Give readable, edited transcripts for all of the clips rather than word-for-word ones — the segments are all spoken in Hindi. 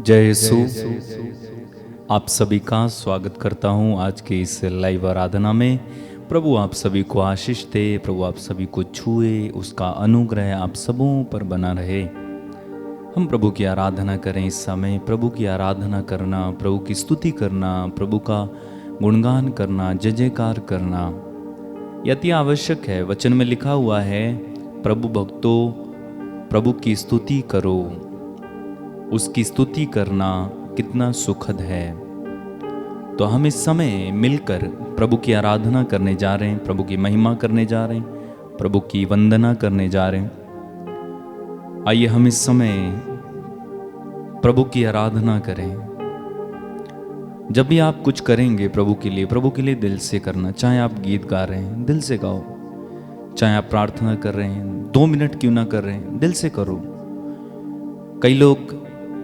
जय यीशु। आप सभी का स्वागत करता हूं आज के इस लाइव आराधना में। प्रभु आप सभी को आशीष दे, प्रभु आप सभी को छुए, उसका अनुग्रह आप सबों पर बना रहे। हम प्रभु की आराधना करें। इस समय प्रभु की आराधना करना, प्रभु की स्तुति करना, प्रभु का गुणगान करना, जय जयकार करना यति आवश्यक है। वचन में लिखा हुआ है, प्रभु भक्तों प्रभु की स्तुति करो। उसकी स्तुति करना कितना सुखद है। तो हम इस समय मिलकर प्रभु की आराधना करने जा रहे हैं, प्रभु की महिमा करने जा रहे हैं, प्रभु की वंदना करने जा रहे हैं। आइए हम इस समय प्रभु की आराधना करें। जब भी आप कुछ करेंगे प्रभु के लिए दिल से करना। चाहे आप गीत गा रहे हैं, दिल से गाओ। चाहे आप प्रार्थना कर रहे हैं, 2 मिनट क्यों ना कर रहे हैं, दिल से करो। कई लोग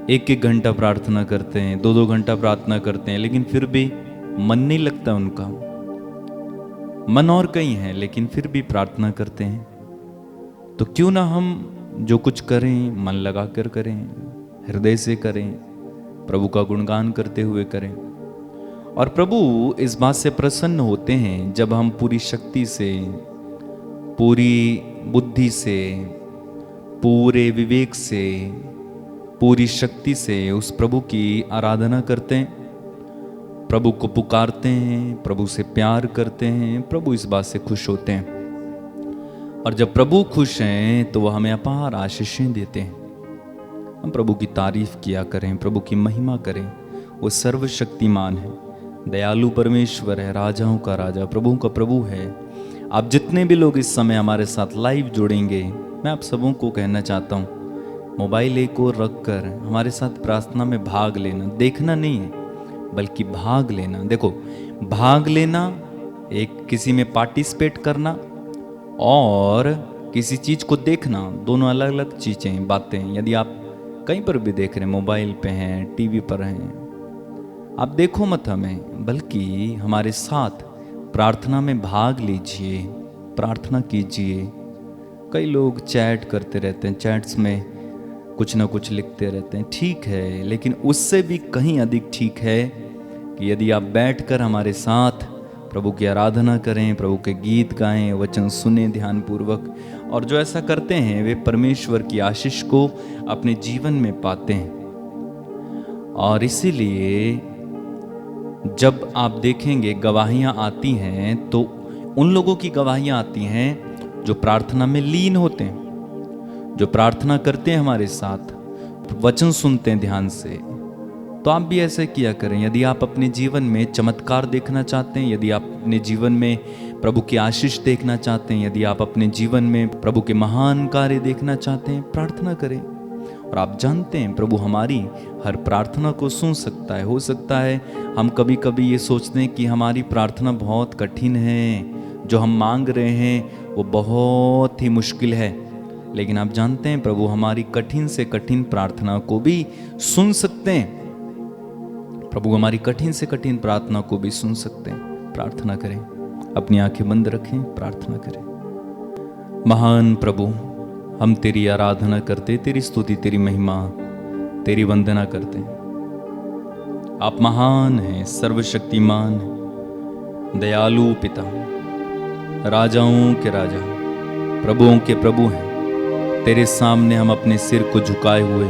1-1 घंटा प्रार्थना करते हैं, 2-2 घंटा प्रार्थना करते हैं, लेकिन फिर भी मन नहीं लगता उनका। मन और कहीं है, लेकिन फिर भी प्रार्थना करते हैं। तो क्यों ना हम जो कुछ करें मन लगा कर करें, हृदय से करें, प्रभु का गुणगान करते हुए करें। और प्रभु इस बात से प्रसन्न होते हैं जब हम पूरी शक्ति से, पूरी बुद्धि से, पूरे विवेक से, पूरी शक्ति से उस प्रभु की आराधना करते हैं, प्रभु को पुकारते हैं, प्रभु से प्यार करते हैं। प्रभु इस बात से खुश होते हैं। और जब प्रभु खुश हैं तो वह हमें अपार आशीषें देते हैं। हम प्रभु की तारीफ किया करें, प्रभु की महिमा करें। वो सर्वशक्तिमान है, दयालु परमेश्वर है, राजाओं का राजा, प्रभु का प्रभु है। आप जितने भी लोग इस समय हमारे साथ लाइव जुड़ेंगे, मैं आप सबों को कहना चाहता हूँ, मोबाइल एक और रख कर हमारे साथ प्रार्थना में भाग लेना। देखना नहीं है, बल्कि भाग लेना। देखो, भाग लेना एक किसी में पार्टिसिपेट करना और किसी चीज़ को देखना, दोनों अलग अलग चीज़ें, बातें। यदि आप कहीं पर भी देख रहे हैं, मोबाइल पे हैं, टीवी पर हैं, आप देखो मत हमें, बल्कि हमारे साथ प्रार्थना में भाग लीजिए, प्रार्थना कीजिए। कई लोग चैट करते रहते हैं, चैट्स में कुछ ना कुछ लिखते रहते हैं, ठीक है, लेकिन उससे भी कहीं अधिक ठीक है कि यदि आप बैठकर हमारे साथ प्रभु की आराधना करें, प्रभु के गीत गाएं, वचन सुने ध्यानपूर्वक। और जो ऐसा करते हैं वे परमेश्वर की आशीष को अपने जीवन में पाते हैं। और इसीलिए जब आप देखेंगे गवाहियाँ आती हैं, तो उन लोगों की गवाहियाँ आती हैं जो प्रार्थना में लीन होते हैं, जो प्रार्थना करते हैं हमारे साथ, वचन सुनते हैं ध्यान से। तो आप भी ऐसे किया करें। यदि आप अपने जीवन में चमत्कार देखना चाहते हैं, यदि आप अपने जीवन में प्रभु की आशीष देखना चाहते हैं, यदि आप अपने जीवन में प्रभु के महान कार्य देखना चाहते हैं, प्रार्थना करें। और आप जानते हैं प्रभु हमारी हर प्रार्थना को सुन सकता है। हो सकता है हम कभी कभी ये सोचते हैं कि हमारी प्रार्थना बहुत कठिन है, जो हम मांग रहे हैं वो बहुत ही मुश्किल है, लेकिन आप जानते हैं प्रभु हमारी कठिन से कठिन प्रार्थना को भी सुन सकते हैं। प्रभु हमारी कठिन से कठिन प्रार्थना को भी सुन सकते हैं। प्रार्थना करें, अपनी आंखें बंद रखें, प्रार्थना करें। महान प्रभु, हम तेरी आराधना करते, तेरी स्तुति, तेरी महिमा, तेरी वंदना करते हैं। आप महान हैं, सर्वशक्तिमान, दयालु पिता, राजाओं के राजा, प्रभुओं के प्रभु हैं। तेरे सामने हम अपने सिर को झुकाए हुए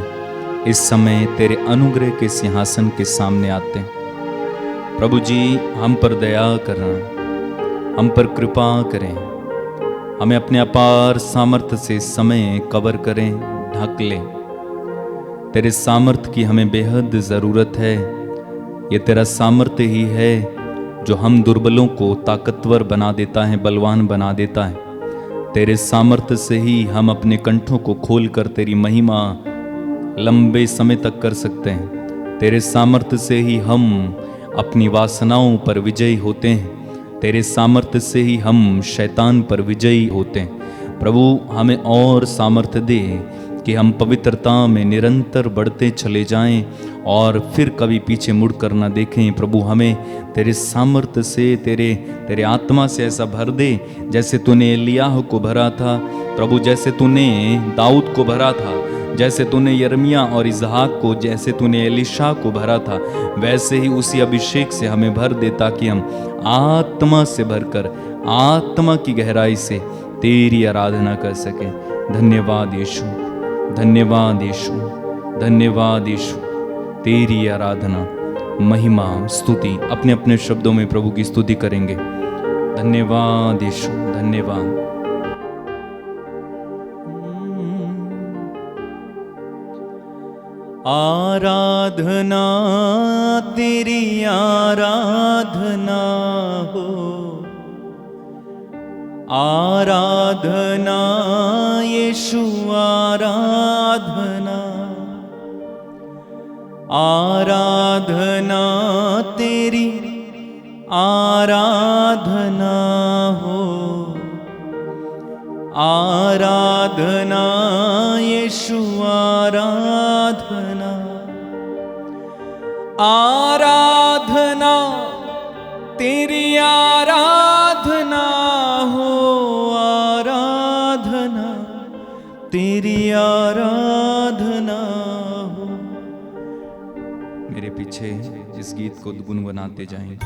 इस समय तेरे अनुग्रह के सिंहासन के सामने आते हैं। प्रभु जी, हम पर दया करना, हम पर कृपा करें, हमें अपने अपार सामर्थ्य से समय कवर करें, ढक लें। तेरे सामर्थ्य की हमें बेहद ज़रूरत है। ये तेरा सामर्थ्य ही है जो हम दुर्बलों को ताकतवर बना देता है, बलवान बना देता है। तेरे सामर्थ्य से ही हम अपने कंठों को खोलकर तेरी महिमा लंबे समय तक कर सकते हैं। तेरे सामर्थ्य से ही हम अपनी वासनाओं पर विजयी होते हैं। तेरे सामर्थ्य से ही हम शैतान पर विजयी होते हैं। प्रभु हमें और सामर्थ्य दे कि हम पवित्रता में निरंतर बढ़ते चले जाएं और फिर कभी पीछे मुड़ कर ना देखें। प्रभु हमें तेरे सामर्थ्य से, तेरे आत्मा से ऐसा भर दे जैसे तूने एलियाह को भरा था। प्रभु जैसे तूने दाऊद को भरा था, जैसे तूने यिर्मयाह और इसहाक को, जैसे तूने एलीशा को भरा था, वैसे ही उसी अभिषेक से हमें भर दे, ताकि हम आत्मा से भरकर आत्मा की गहराई से तेरी आराधना कर सकें। धन्यवाद यीशु, धन्यवाद यीशु, धन्यवाद यीशु। तेरी आराधना, महिमा, स्तुति, अपने अपने शब्दों में प्रभु की स्तुति करेंगे। धन्यवाद यीशु, धन्यवाद। आराधना तेरी आराधना हो, आराधना यीशु आराधना, आराधना तेरी आराधना हो, आराधना यीशु आराधना, आराधना तेरी आराधना हो, आराधना तेरी आराधना हो। मेरे पीछे इस गीत को गुनगुनाते जाएं।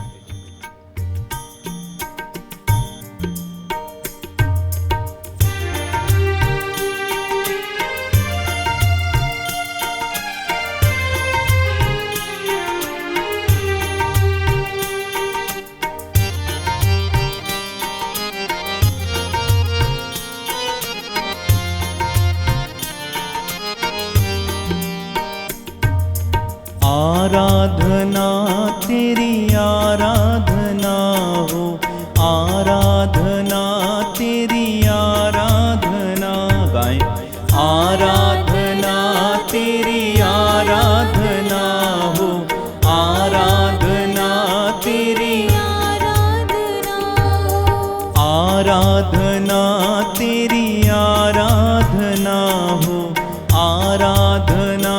आराधना तेरी आराधना हो, आराधना तेरी आराधना, गाएं। आराधना तेरी आराधना हो, आराधना तेरी आराधना, आराधना तेरी आराधना हो, आराधना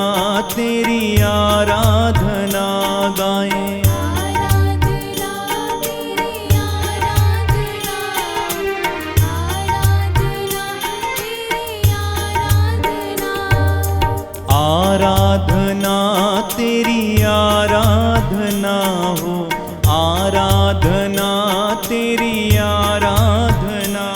तेरी आराधना, गाएं। आराधना तेरी आराधना, आराधना तेरी आराधना, आराधना तेरी आराधना हो, आराधना तेरी आराधना,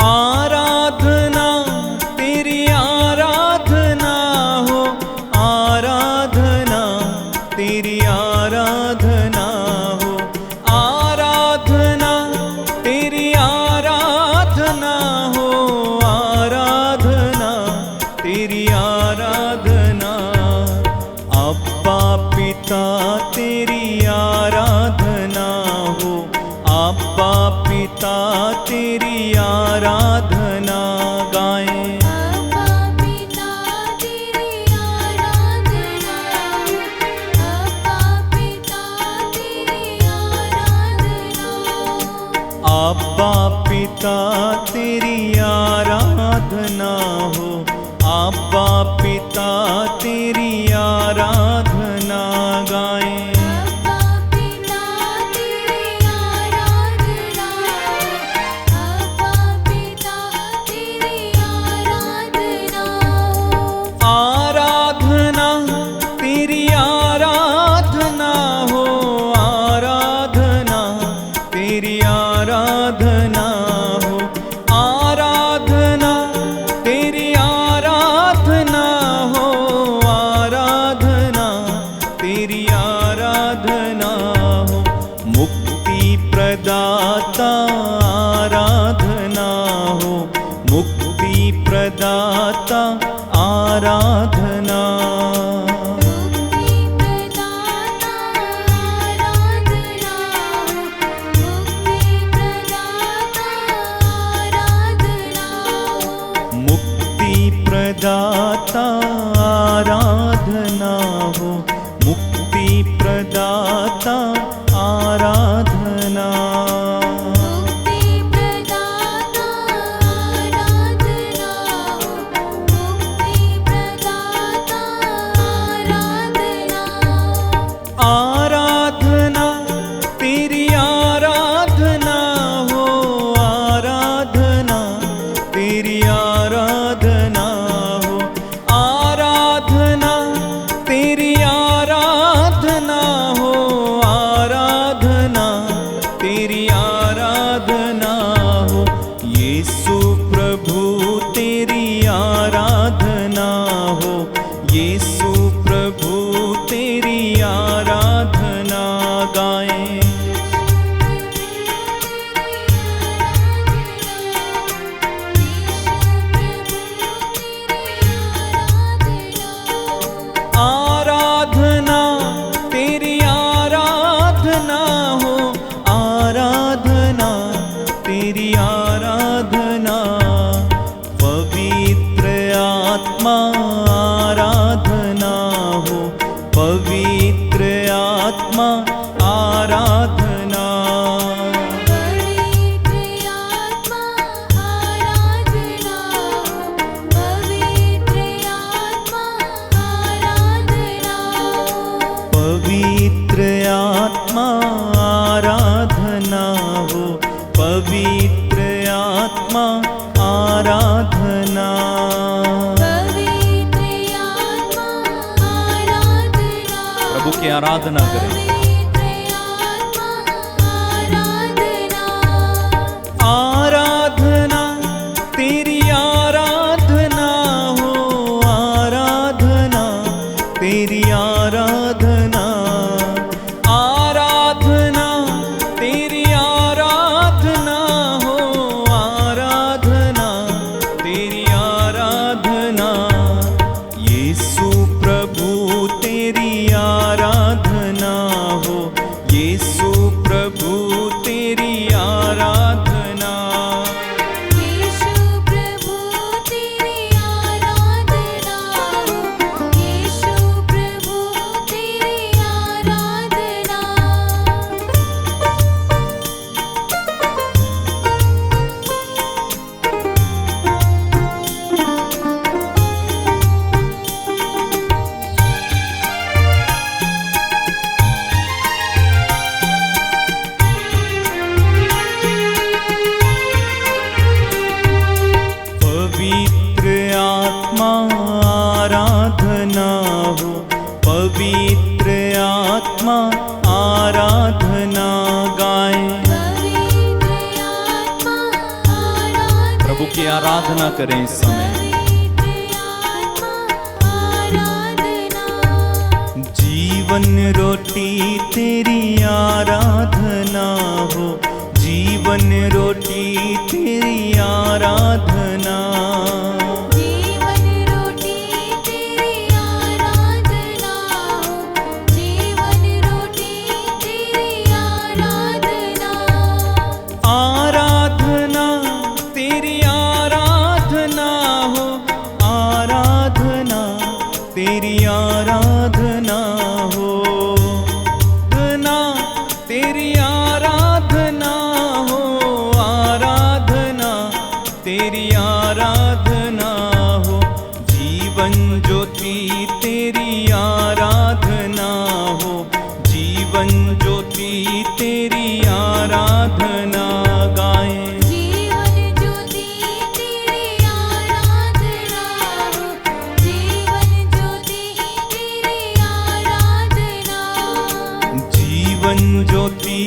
आराधना तेरी आराधना हो, आराधना तेरी आराधना हो, आराधना तेरी आराधना हो, आराधना तेरी आराधना। अब्बा पिता तेरी आराधना हो, अब्बा पिता तेरी आराधना, गाएं। अब्बा पिता तेरी आराधना, अब्बा पिता तेरी आराधना, अब्बा पिता तेरी आराधना हो, अब्बा पिता तेरी आराधना, गाएं। आराधना तेरी आराधना हो, आराधना तेरी आराधना हो, आराधना तेरी आराधना हो, आराधना तेरी आराधना हो। मुक्ति प्रदाता आराधना हो, मुक्ति प्रदाता आराधना, मुक्ति प्रदाता आराधना, मुक्ति प्रदाता आराधना, मुक्ति प्रदाता आराधना हो, मुक्ति प्रदाता आराधना, तेरी आराधना हो, यीशु प्रभु तेरी आराधना हो, यीशु प्रभु तेरी आराधना गाएं। आराधना तेरी आराधना हो, आराधना तेरी आराधना, पवित्र आत्मा आराधना हो, पवित्र आत्मा आराधना। पवित्र आत्मा आराधना हो, पवित्र आत्मा आराधना। प्रभु की आराधना करें। आराधना तेरी आराधना हो, आराधना तेरी आराधना, आराधना तेरी आराधना हो, आराधना तेरी आराधना, यीशु प्रभु तेरी आराधना हो, यीशु प्रभु तेरी आराधना। यीशु प्रभु तेरी आराधना हो, यीशु प्रभु तेरी आराधना। पवित्र आत्मा आराधना हो, पवित्र आत्मा आराधना गाएं। पवित्र आत्मा आराधना, प्रभु की आराधना करें इस समय। पवित्र आत्मा आराधना। जीवन रोटी तेरी आराधना हो, जीवन रोटी तेरी आराधना, जीवन रोटी तेरी आराधना हो, जीवन रोटी तेरी आराधना। आराधना तेरी आराधना हो, आराधना तेरी आराधना हो, आराधना तेरी आराधना हो, आराधना तेरी आराधना हो, जीवन ज्योति तेरी आराधना हो, जीवन ज्योति तेरी आराधना गाएं। जीवन ज्योति तेरी आराधना हो, जीवन ज्योति तेरी आराधना। जीवन ज्योति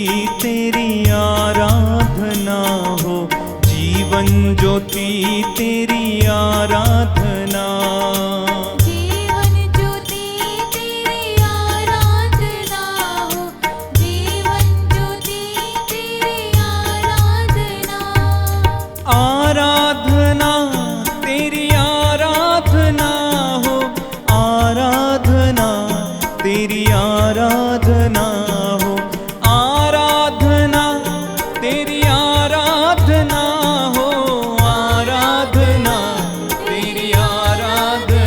तेरी आराधना हो, जीवन ज्योति तेरी आराधना। जीवन ज्योति तेरी आराधना हो, जीवन ज्योति तेरी आराधना। आराधना तेरी आराधना हो, आराधना तेरी आराधना हो, आराधना तेरी आराधना हो, आराधना तेरी आराधना।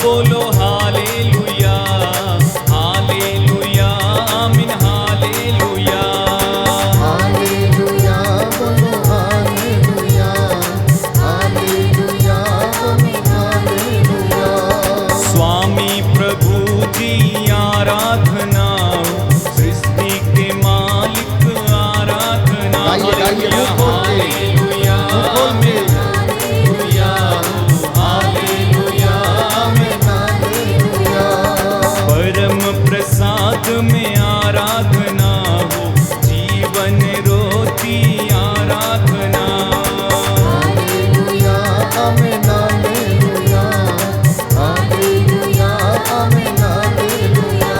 बोलो हालेलुया, हालेलुया, आमीन हालेलुया। हालेलुया बोलो हालेलुया, हालेलुया आमीन हालेलुया। स्वामी प्रभु जी आराधना, सृष्टि के मालिक आराधना। गाइए, मुंह खोल के। हालेलुया, मुंह खोल के। हालेलुया, आमीन हालेलुया। परम प्रसाद में आराधना हो, जीवन रोटी आराधना। हालेलुया आमीन हालेलुया, हालेलुया आमीन हालेलुया।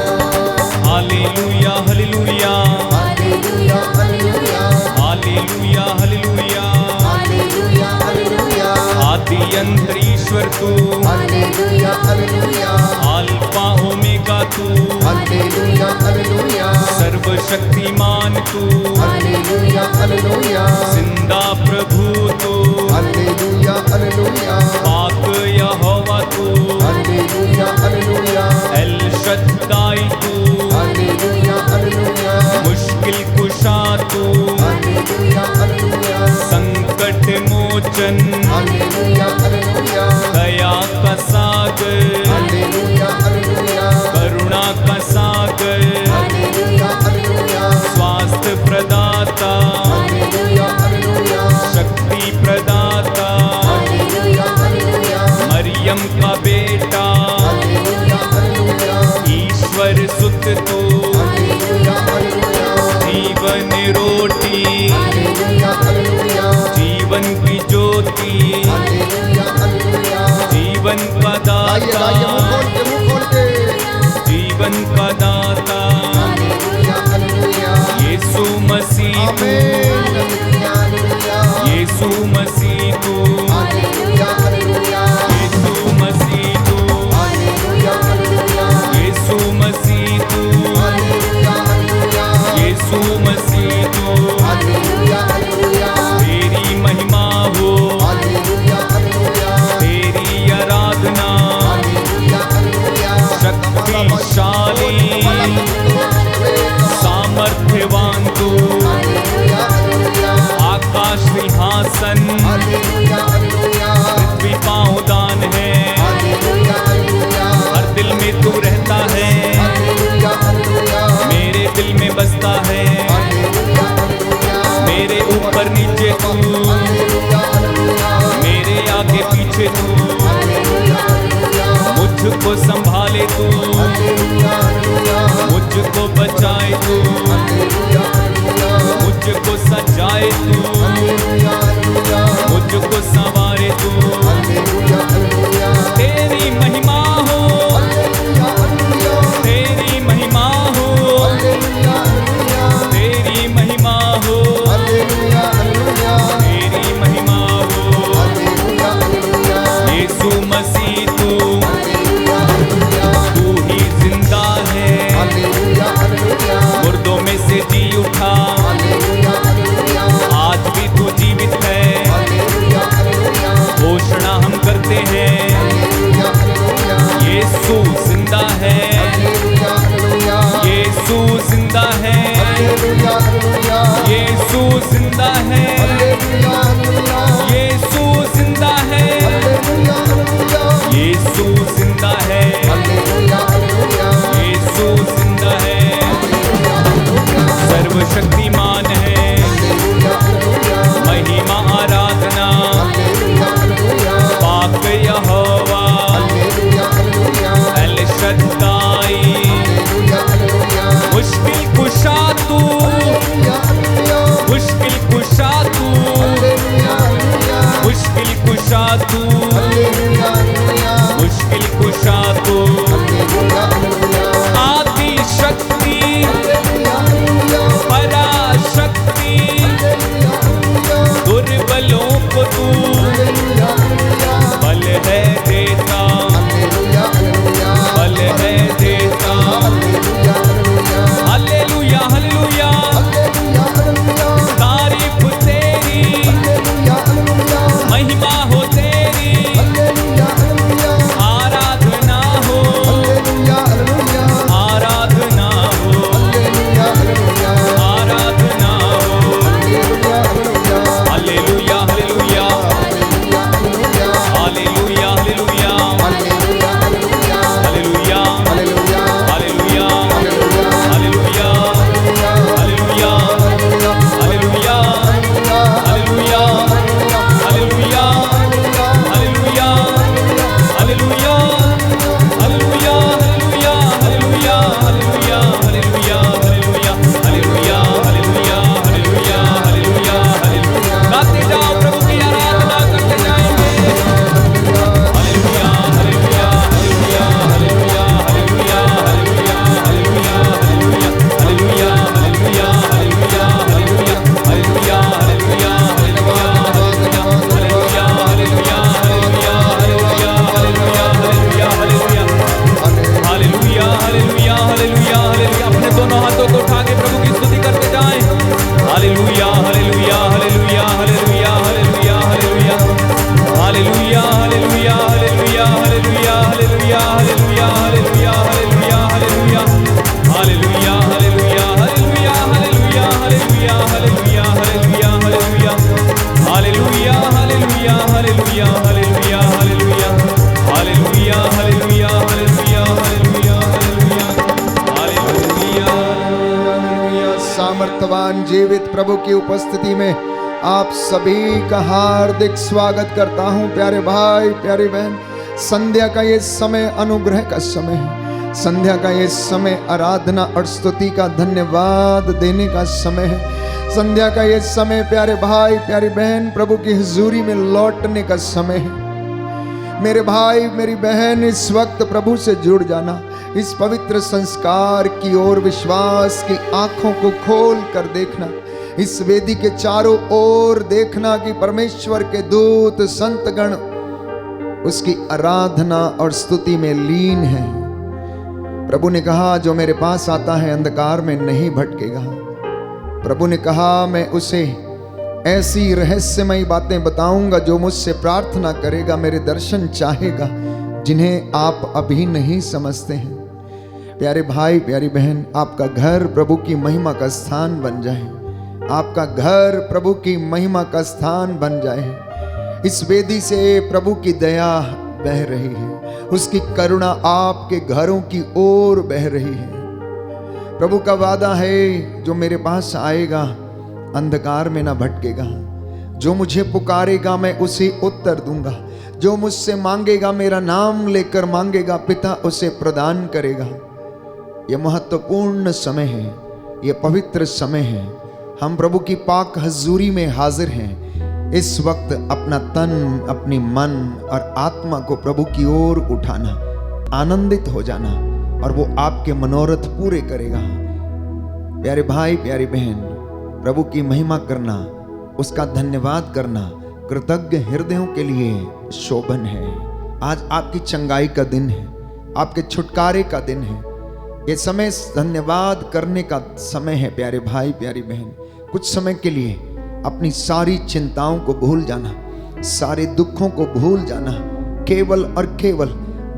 हालेलुया, हालेलुया, हालेलुया हालेलुया, हालेलुया, हालेलुया। हालेलुया हालेलुया, आदि अंत ईश्वर तू, हालेलुया हालेलुया, अल्फा ओमेगा तू, हालेलुया हालेलुया, सर्वशक्तिमान तू, हालेलुया हालेलुया, जिंदा प्रभु तू, हालेलुया हालेलुया, पाक यहोवा तू, हालेलुया हालेलुया, एल शद्दाई तू, हालेलुया हालेलुया, मुश्किल कुशा तू, हालेलुया हालेलुया, संकट मोचन, हालेलुया हालेलुया, दया का सागर, हालेलुया हालेलुया, करुणा का सागर, हालेलुया हालेलुया, स्वास्थ्य प्रदाता, हालेलुया हालेलुया, शक्ति प्रदाता, हालेलुया हालेलुया, मरियम का बेटा, हालेलुया हालेलुया, ईश्वर सुत तू, हालेलुया हालेलुया, जीवन रोटी, हालेलुया हालेलुया, जीवन की ज्योति, हालेलुया हालेलुया। जीवन का गाइए दाता, गाइए, मुंह खोल के। जीवन का दाता, हालेलुया हालेलुया, यीशु मसीह तू, आमीन हालेलुया हालेलुया, यीशु मसीह तू, हालेलुया हालेलुया, यीशु मसीह तू, हालेलुया हालेलुया, यीशु मसीह तू, हालेलुया हालेलुया, यीशु मसीह तू। हालेलुया हालेलुया, तेरी महिमा हो, हालेलुया हालेलुया, तेरी आराधना, हालेलुया हालेलुया, शक्तिशाली, सामर्थ्यवान तू, हालेलुया हालेलुया, आकाश सिंहासन, हालेलुया हालेलुया, पृथ्वी पाँवदान है, हालेलुया हालेलुया, हर दिल में तू रहता है, हालेलुया हालेलुया, मेरे दिल में बसता है, हालेलुया हालेलुया, मेरे ऊपर नीचे तू, हालेलुया हालेलुया, मेरे आगे पीछे तू, हालेलुया हालेलुया, मुझको संभाले तू, हालेलुया हालेलुया, मुझको बचाए तू, हालेलुया हालेलुया, मुझको सजाए तू, हालेलुया हालेलुया, मुझको संवारे तू। हालेलुया हालेलुया, तेरी महिमा हो, हालेलुया हालेलुया, तेरी महिमा हो, हालेलुया हालेलुया, तेरी महिमा हो, हालेलुया हालेलुया, तेरी महिमा हो। हालेलुया हालेलुया, यीशु मसीह तू, हालेलुया हालेलुया, तू ही जिंदा है, हालेलुया हालेलुया, मुर्दों में से जी उठा, हालेलुया हालेलुया, आज भी तू जीवित है, हालेलुया हालेलुया, घोषणा हम करते हैं, हालेलुया हालेलुया, यीशु जिंदा है, हालेलुया हालेलुया, यीशु जिंदा है, हालेलुया हालेलुया, यीशु जिंदा है, हालेलुया हालेलुया, यीशु जिंदा है, हालेलुया हालेलुया, यीशु जिंदा है, हालेलुया हालेलुया, यीशु जिंदा है, हालेलुया हालेलुया, सर्वशक्तिमान है, हालेलुया हालेलुया, महिमा आराधना, हालेलुया हालेलुया, पाक यहोवा, हालेलुया हालेलुया, एल शद्दाई, हालेलुया हालेलुया, मुश्किल कुशा तू, हालेलुया हालेलुया, मुश्किल कुशा तू, हालेलुया हालेलुया, मुश्किल कुशा तू, हालेलुया हालेलुया, मुश्किल कुशा तू, हालेलुया हालेलुया, आदि शक्ति, हालेलुया हालेलुया, पराशक्ति, हालेलुया हालेलुया, दुर्बलों को तू हालेलुया हालेलुया, बल है देता, हालेलुया हालेलुया, बल है देता। हालेलुया हालेलुया, हालेलुया, हालेलुया, हालेलुया हालेलुया, तारीफ तेरी, हालेलुया हालेलुया, महिमा हो तेरी, हालेलुया प्रभु की उपस्थिति में आप सभी का हार्दिक स्वागत करता हूं। प्यारे भाई, प्यारी बहन, संध्या का ये समय अनुग्रह का समय है। संध्या का ये समय आराधना और स्तुति का धन्यवाद देने का समय है। संध्या का ये समय प्यारे भाई, प्यारी बहन, प्रभु की हुजूरी में लौटने का समय है। मेरे भाई, मेरी बहन, इस वक्त प्रभु से जुड़ जाना, इस पवित्र संस्कार की ओर विश्वास की आंखों को खोल कर देखना, इस वेदी के चारों ओर देखना कि परमेश्वर के दूत संतगण उसकी आराधना और स्तुति में लीन है। प्रभु ने कहा, जो मेरे पास आता है अंधकार में नहीं भटकेगा। प्रभु ने कहा, मैं उसे ऐसी रहस्यमयी बातें बताऊंगा जो मुझसे प्रार्थना करेगा, मेरे दर्शन चाहेगा, जिन्हें आप अभी नहीं समझते हैं। प्यारे भाई, प्यारी बहन, आपका घर प्रभु की महिमा का स्थान बन जाए। आपका घर प्रभु की महिमा का स्थान बन जाए। इस वेदी से प्रभु की दया बह रही है, उसकी करुणा आपके घरों की ओर बह रही है। प्रभु का वादा है, जो मेरे पास आएगा अंधकार में ना भटकेगा। जो मुझे पुकारेगा मैं उसे उत्तर दूंगा। जो मुझसे मांगेगा, मेरा नाम लेकर मांगेगा, पिता उसे प्रदान करेगा। यह महत्वपूर्ण समय है, यह पवित्र समय है। हम प्रभु की पाक हजूरी में हाजिर हैं। इस वक्त अपना तन, अपनी मन और आत्मा को प्रभु की ओर उठाना, आनंदित हो जाना, और वो आपके मनोरथ पूरे करेगा। प्यारे भाई, प्यारी बहन, प्रभु की महिमा करना, उसका धन्यवाद करना कृतज्ञ हृदयों के लिए शोभन है। आज आपकी चंगाई का दिन है, आपके छुटकारे का दिन है। ये समय धन्यवाद करने का समय है। प्यारे भाई, प्यारी बहन, कुछ समय के लिए अपनी सारी चिंताओं को भूल जाना, सारे दुखों को भूल जाना, केवल और केवल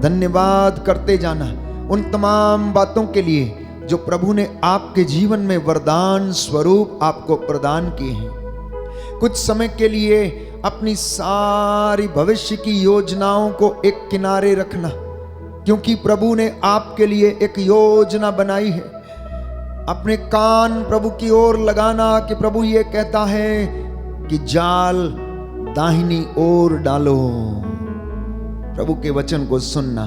धन्यवाद करते जाना उन तमाम बातों के लिए जो प्रभु ने आपके जीवन में वरदान स्वरूप आपको प्रदान किए हैं। कुछ समय के लिए अपनी सारी भविष्य की योजनाओं को एक किनारे रखना, क्योंकि प्रभु ने आपके लिए एक योजना बनाई है। अपने कान प्रभु की ओर लगाना कि प्रभु ये कहता है कि जाल दाहिनी ओर डालो। प्रभु के वचन को सुनना।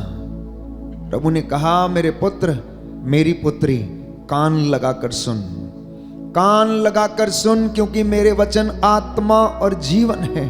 प्रभु ने कहा, मेरे पुत्र, मेरी पुत्री, कान लगाकर सुन, कान लगाकर सुन, क्योंकि मेरे वचन आत्मा और जीवन है।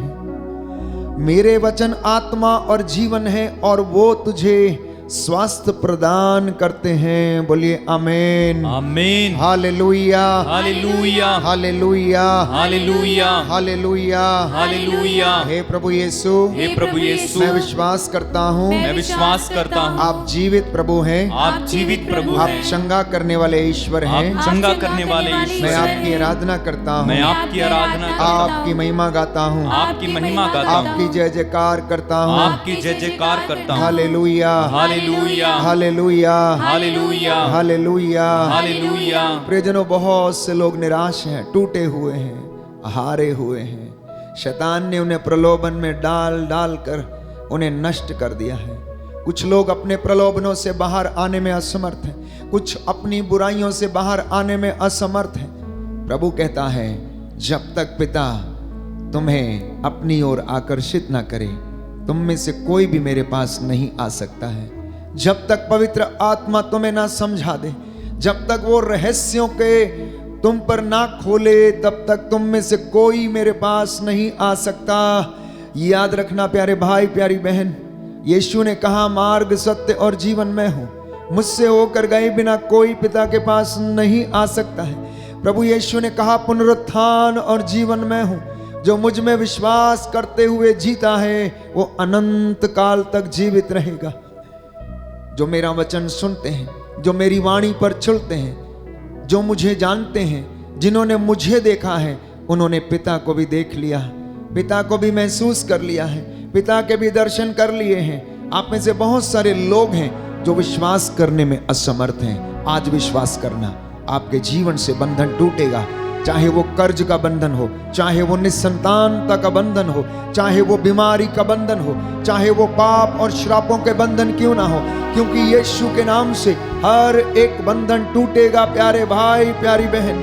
मेरे वचन आत्मा और जीवन है, और वो तुझे स्वास्थ्य प्रदान करते हैं। बोलिए आमीन, आमीन, हालेलुया, हालेलुया, हालेलुया, हालेलुया, हालेलुया, हालेलुया। हे प्रभु यीशु, हे प्रभु यीशु, मैं विश्वास करता हूँ मैं विश्वास करता हूँ आप जीवित प्रभु हैं, आप जीवित प्रभु आप हैं, चंगा करने वाले ईश्वर हैं। आप चंगा करने वाले ईश्वर मैं हैं। आपकी आराधना करता मैं हूँ, आपकी आराधना करता हूँ, आपकी महिमा गाता हूँ, आपकी महिमा गाता हूँ, आपकी जय जयकार करता हूँ। आपकी जय जयकार करता हूँ। हालेलुया, हालेलुया, हालेलुया, हालेलुया, हालेलुया। हालेलुया। प्रियजनों, बहुत से लोग निराश हैं, टूटे हुए हैं, हारे हुए हैं। शैतान ने उन्हें प्रलोभन में डाल डाल कर उन्हें नष्ट कर दिया है। कुछ लोग अपने प्रलोभनों से बाहर आने में असमर्थ हैं, कुछ अपनी बुराइयों से बाहर आने में असमर्थ हैं। प्रभु कहता है, जब तक पिता तुम्हें अपनी ओर आकर्षित ना करे, तुम में से कोई भी मेरे पास नहीं आ सकता है। जब तक पवित्र आत्मा तुम्हें ना समझा दे, जब तक वो रहस्यों के तुम पर ना खोले, तब तक तुम में से कोई मेरे पास नहीं आ सकता। याद रखना प्यारे भाई, प्यारी बहन, यीशु ने कहा, मार्ग, सत्य और जीवन मैं हूं, मुझसे होकर गए बिना कोई पिता के पास नहीं आ सकता है। प्रभु यीशु ने कहा, पुनरुत्थान और जीवन मैं हूं, जो मुझ में विश्वास करते हुए जीता है वो अनंत काल तक जीवित रहेगा। जो मेरा वचन सुनते हैं, जो मेरी वाणी पर चलते हैं, जो मुझे जानते हैं, जिन्होंने मुझे देखा है, उन्होंने पिता को भी देख लिया, पिता को भी महसूस कर लिया है, पिता के भी दर्शन कर लिए हैं। आप में से बहुत सारे लोग हैं जो विश्वास करने में असमर्थ हैं। आज विश्वास करना, आपके जीवन से बंधन टूटेगा। चाहे वो कर्ज का बंधन हो, चाहे वो निसंतानता का बंधन हो, चाहे वो बीमारी का बंधन हो, चाहे वो पाप और श्रापों के बंधन क्यों ना हो, क्योंकि यीशु के नाम से हर एक बंधन टूटेगा। प्यारे भाई, प्यारी बहन,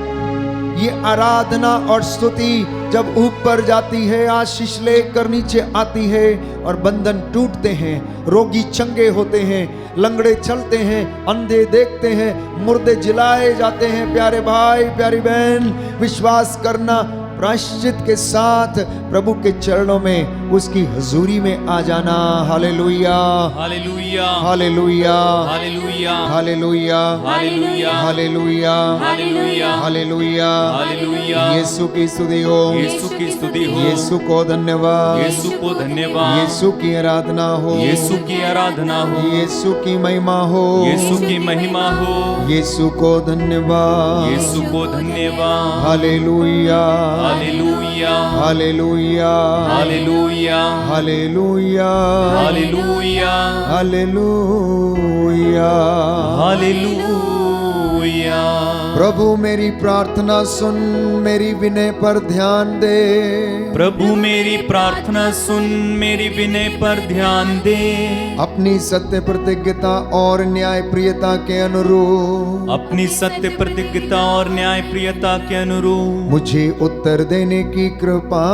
ये आराधना और स्तुति जब ऊपर जाती है, आशीष लेकर नीचे आती है और बंधन टूटते हैं, रोगी चंगे होते हैं, लंगड़े चलते हैं, अंधे देखते हैं, मुर्दे जिलाए जाते हैं। प्यारे भाई प्यारी बहन, विश्वास करना, प्रायश्चित के साथ प्रभु के चरणों में, उसकी हजूरी में आ जाना। हालेलुया, हालेलुया, हालेलुया, हालेलुया, हालेलुया, हालेलुया, हालेलुया, हालेलुया, हालेलुया। हालेलुया। यीशु की स्तुति हो, यीशु की स्तुति हो, यीशु को धन्यवाद, यीशु को धन्यवाद, यीशु की आराधना हो, यीशु की आराधना हो, यीशु की महिमा हो, यीशु की महिमा हो, यीशु को धन्यवाद, यीशु को धन्यवाद। हालेलुया, हालेलुया, हालेलुया, हालेलुया, हालेलुया, हालेलुया, हालेलुया। हालेलुया। प्रभु मेरी प्रार्थना सुन, मेरी विनय पर ध्यान दे। प्रभु मेरी प्रार्थना सुन, मेरी विनय पर ध्यान दे। अपनी सत्य प्रतिज्ञता और न्याय प्रियता के अनुरूप, अपनी सत्य प्रतिज्ञता और न्याय प्रियता के अनुरूप मुझे उत्तर देने की कृपा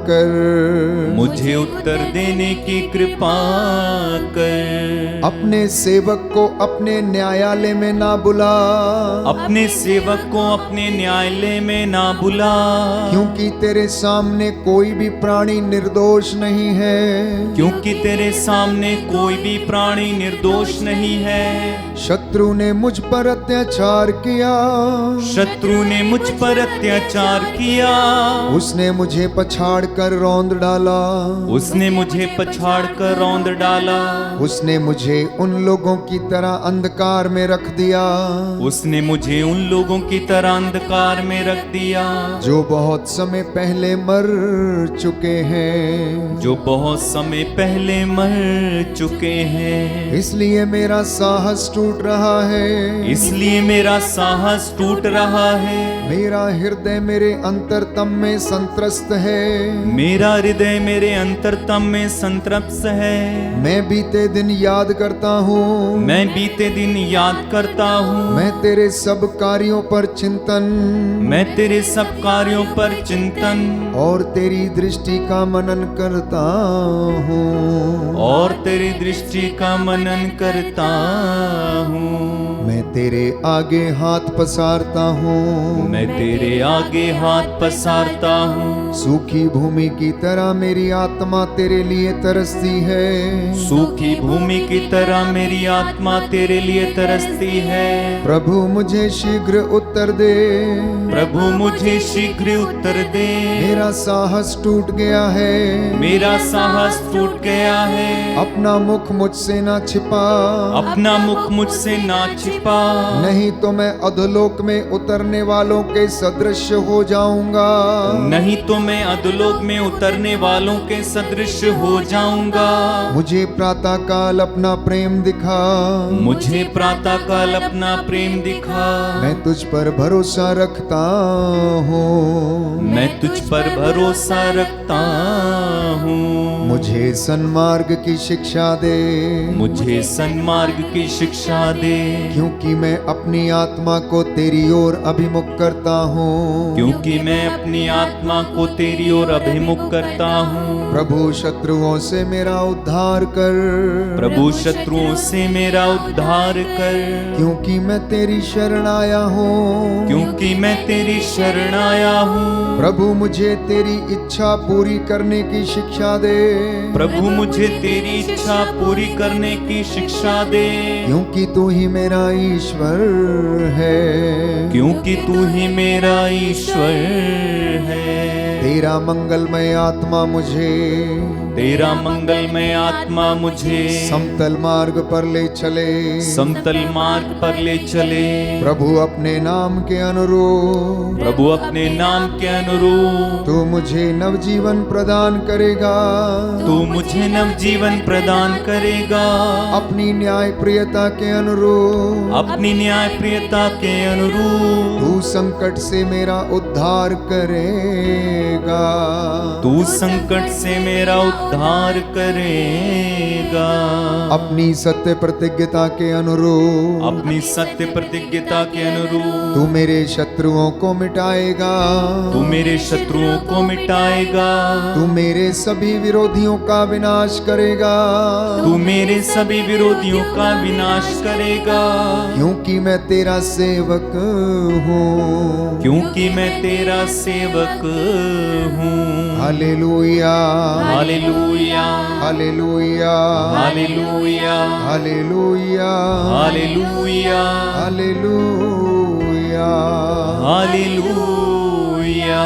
कर, मुझे उत्तर देने की कृपा कर। अपने सेवक को अपने न्यायालय में ना बुला, अपने सेवक को अपने न्यायालय में ना बुला, क्योंकि तेरे सामने कोई भी प्राणी निर्दोष नहीं है, क्योंकि तेरे सामने कोई भी प्राणी निर्दोष नहीं है। शत्रु ने मुझ पर अत्याचार किया, शत्रु ने मुझ पर अत्याचार किया, उसने मुझे पछाड़ कर रौंद डाला, उसने मुझे पछाड़ कर रौंद डाला, उसने मुझे उन लोगों की तरह अंधकार में रख दिया, उसने मुझे उन लोगों की तरह अंधकार में रख दिया, जो बहुत समय पहले मर चुके हैं, जो बहुत समय पहले मर चुके हैं। इसलिए मेरा साहस टूट रहा है, इसलिए मेरा साहस टूट रहा है, मेरा हृदय मेरे अंतरतम में संत्रस्त है, मेरा हृदय मेरे अंतरतम में संतृप्त है। मैं बीते दिन याद करता हूँ, मैं बीते दिन याद करता हूँ, मैं तेरे सब कार्यों पर चिंतन, मैं तेरे सब कार्यों पर चिंतन और तेरी दृष्टि का मनन करता हूँ, और तेरी दृष्टि का मनन करता हूँ। मैं तेरे आगे हाथ पसारता हूँ, मैं तेरे आगे हाथ पसारता हूँ। सूखी भूमि की तरह मेरी आत्मा तेरे लिए तरसती है, सूखी भूमि की तरह मेरी आत्मा तेरे लिए तरसती है। प्रभु मुझे शीघ्र उत्तर दे, प्रभु मुझे शीघ्र उत्तर दे। मेरा साहस टूट गया है, मेरा साहस टूट गया है। अपना मुख मुझसे ना छिपा, अपना मुख मुझसे ना छिपा, नहीं तो मैं अधोलोक में उतरने वालों के सदृश हो जाऊंगा, नहीं तो मैं अधोलोक में उतरने वालों के सदृश हो जाऊंगा। मुझे प्रातः काल अपना प्रेम दिखा, मुझे प्रातः काल अपना प्रेम दिखा। मैं तुझ पर भरोसा रखता हूँ, मैं तुझ पर भरोसा रखता हूँ। मुझे सन्मार्ग की शिक्षा दे, मुझे सन्मार्ग की शिक्षा दे, क्योंकि मैं अपनी आत्मा को तेरी ओर अभिमुख करता हूँ, क्योंकि मैं अपनी आत्मा को तेरी ओर अभिमुख करता हूँ। प्रभु शत्रुओं से मेरा उद्धार कर, प्रभु शत्रुओं से मेरा उद्धार कर, क्योंकि मैं तेरी शरण आया हूँ, क्योंकि मैं तेरी शरण आया हूँ। प्रभु मुझे तेरी इच्छा पूरी करने की शिक्षा दे, प्रभु मुझे तेरी इच्छा पूरी करने की शिक्षा दे, क्योंकि तू ही मेरा ईश्वर है, क्योंकि तू ही मेरा ईश्वर है। तेरा मंगलमय आत्मा मुझे, तेरा मंगलमय आत्मा मुझे समतल मार्ग पर ले चले, समतल मार्ग पर ले चले। प्रभु अपने नाम के अनुरूप, प्रभु अपने नाम के अनुरूप तू मुझे नवजीवन प्रदान करेगा, तू मुझे नवजीवन प्रदान करेगा। अपनी न्याय प्रियता के अनुरूप, अपनी न्याय प्रियता के अनुरूप तू संकट से मेरा उद्धार करेगा, तू संकट से मेरा उद्धार उद्धार करेगा। अपनी सत्य प्रतिज्ञता के अनुरूप अपनी सत्य प्रतिज्ञता के अनुरूप तू मेरे शत्रुओं को मिटाएगा। तू मेरे शत्रुओं को मिटाएगा। तू मेरे सभी विरोधियों का विनाश करेगा। तू मेरे सभी विरोधियों का विनाश करेगा। क्योंकि मैं तेरा सेवक हूँ। क्योंकि मैं तेरा सेवक हूँ। हालेलुया हालेलुया हालेलुया हालेलुया हालेलुया हालेलुया हालेलुया हालेलुया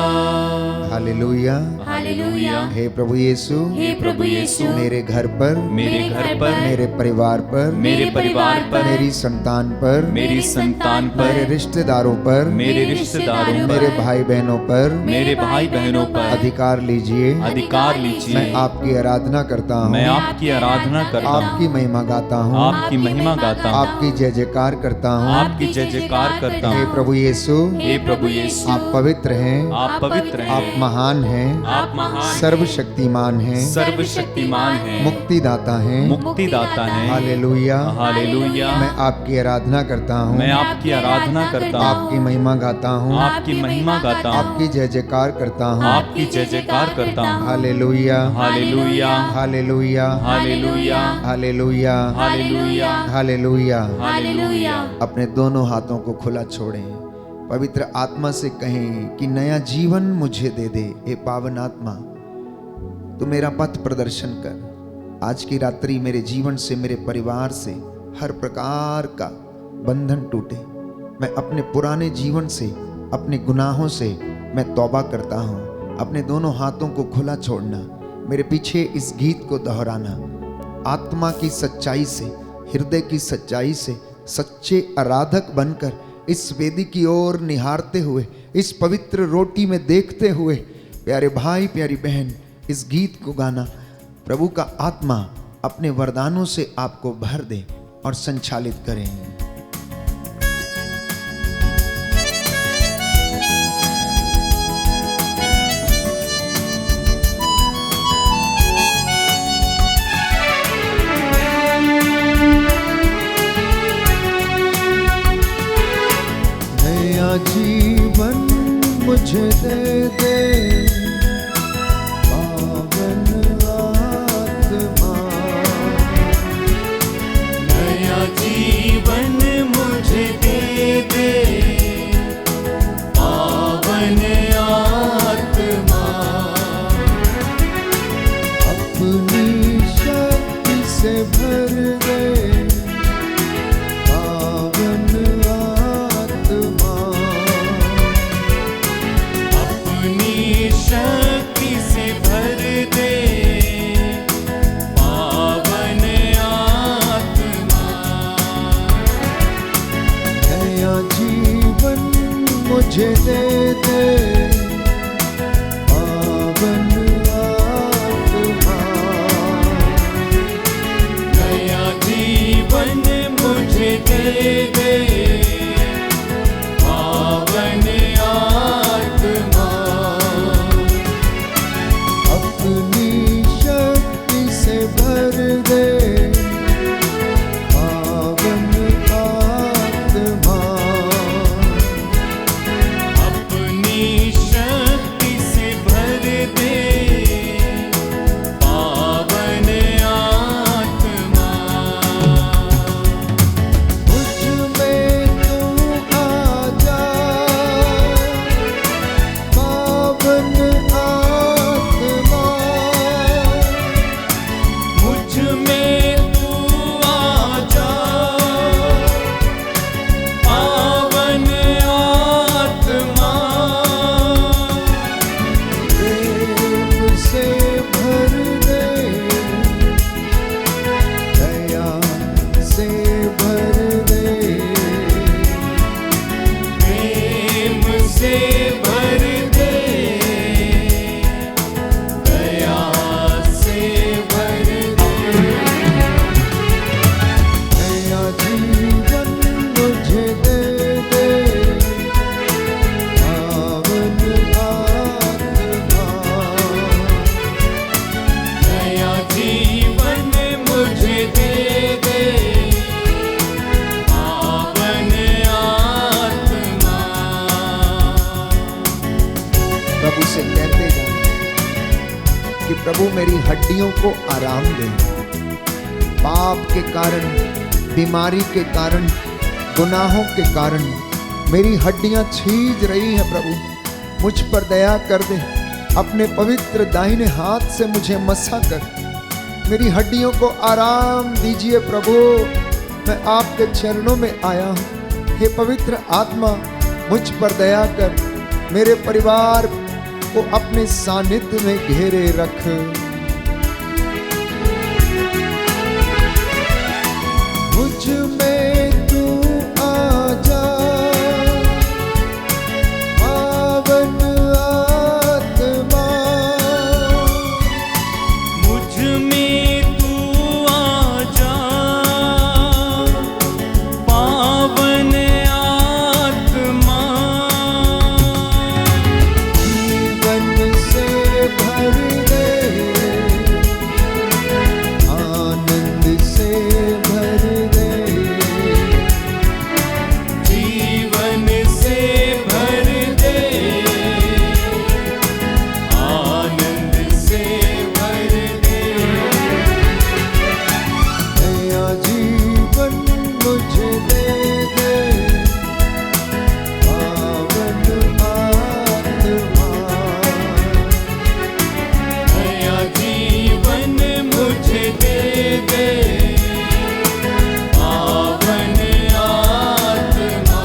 हालेलुया। हालेलुया। हे प्रभु यीशु, हे प्रभु यीशु, मेरे घर पर, मेरे घर पर, मेरे परिवार पर, मेरे परिवार पर, मेरी संतान पर, मेरी संतान पर, मेरे रिश्तेदारों पर, मेरे रिश्तेदारों पर, मेरे भाई बहनों पर मेरे भाई बहनों पर अधिकार लीजिए। अधिकार लीजिए। मैं आपकी आराधना करता हूँ। मैं आपकी आराधना करता हूँ। आपकी महिमा गाता हूँ। आपकी महिमा गाता हूँ। आपकी जय जयकार करता हूँ। आपकी जय जयकार करता हे हूँ। प्रभु यीशु, हे प्रभु यीशु, आप पवित्र हैं। आप पवित्र आप हैं। महान हैं। आप महान, सर्वशक्तिमान हैं। सर्वशक्तिमान हैं, मुक्तिदाता हैं। मुक्तिदाता हैं। हालेलुया। हालेलुया। मैं आपकी आराधना करता हूँ। मैं आपकी आराधना करता हूँ। आपकी महिमा गाता हूँ। आपकी महिमा गाता हूँ। आपकी जय जयकार करता हूँ। आपकी जय जयकार करता हूँ। हालेलुया हालेलुया हालेलुया हालेलुया हालेलुया हालेलुया हालेलुया। हालेलुया। अपने दोनों हाथों को खुला छोड़ें। पवित्र आत्मा से कहें कि नया जीवन मुझे दे दे। हे पावन आत्मा, तू मेरा पथ प्रदर्शन कर। आज की रात्रि मेरे जीवन से, मेरे परिवार से हर प्रकार का बंधन टूटे। मैं अपने पुराने जीवन से, अपने गुनाहों से मैं तौबा करता हूँ। अपने दोनों हाथों को खुला छोड़ना, मेरे पीछे इस गीत को दोहराना। आत्मा की सच्चाई से, हृदय की सच्चाई से सच्चे आराधक बनकर इस वेदी की ओर निहारते हुए, इस पवित्र रोटी में देखते हुए, प्यारे भाई प्यारी बहन, इस गीत को गाना। प्रभु का आत्मा अपने वरदानों से आपको भर दे और संचालित करें। नया जीवन मुझे दे दे पावन आत्मा। नया जीवन मुझे दे दे पावन आत्मा। अपनी शक्ति से भर दे पावन आत्मा। अपनी शक्ति से भर दे पावन आत्मा। नया जीवन मुझे दे दे पावन आत्मा। नया जीवन मुझे दे दे पावन आत्मा। अपनी शक्ति से भर दे पावन आत्मा। अपनी शक्ति से भर दे पावन आत्मा। मुझ में प्रभु मेरी हड्डियों को आराम दे। पाप के कारण, बीमारी के कारण, गुनाहों के कारण मेरी हड्डियां छीज रही हैं प्रभु, मुझ पर दया कर दे। अपने पवित्र दाहिने हाथ से मुझे मसा कर मेरी हड्डियों को आराम दीजिए प्रभु। मैं आपके चरणों में आया हूँ। हे पवित्र आत्मा, मुझ पर दया कर, मेरे परिवार को अपने सानिध्य में घेरे रख। मुझ में तू आजा, पावन आत्मा। मुझ में तू आजा, पावन आत्मा। जीवन से भर दे, आनंद से भर दे। जीवन से भर दे, आनंद से भर दे। नया जीवन मुझे दे दे, पावन आत्मा। नया जीवन मुझे दे दे, पावन आत्मा।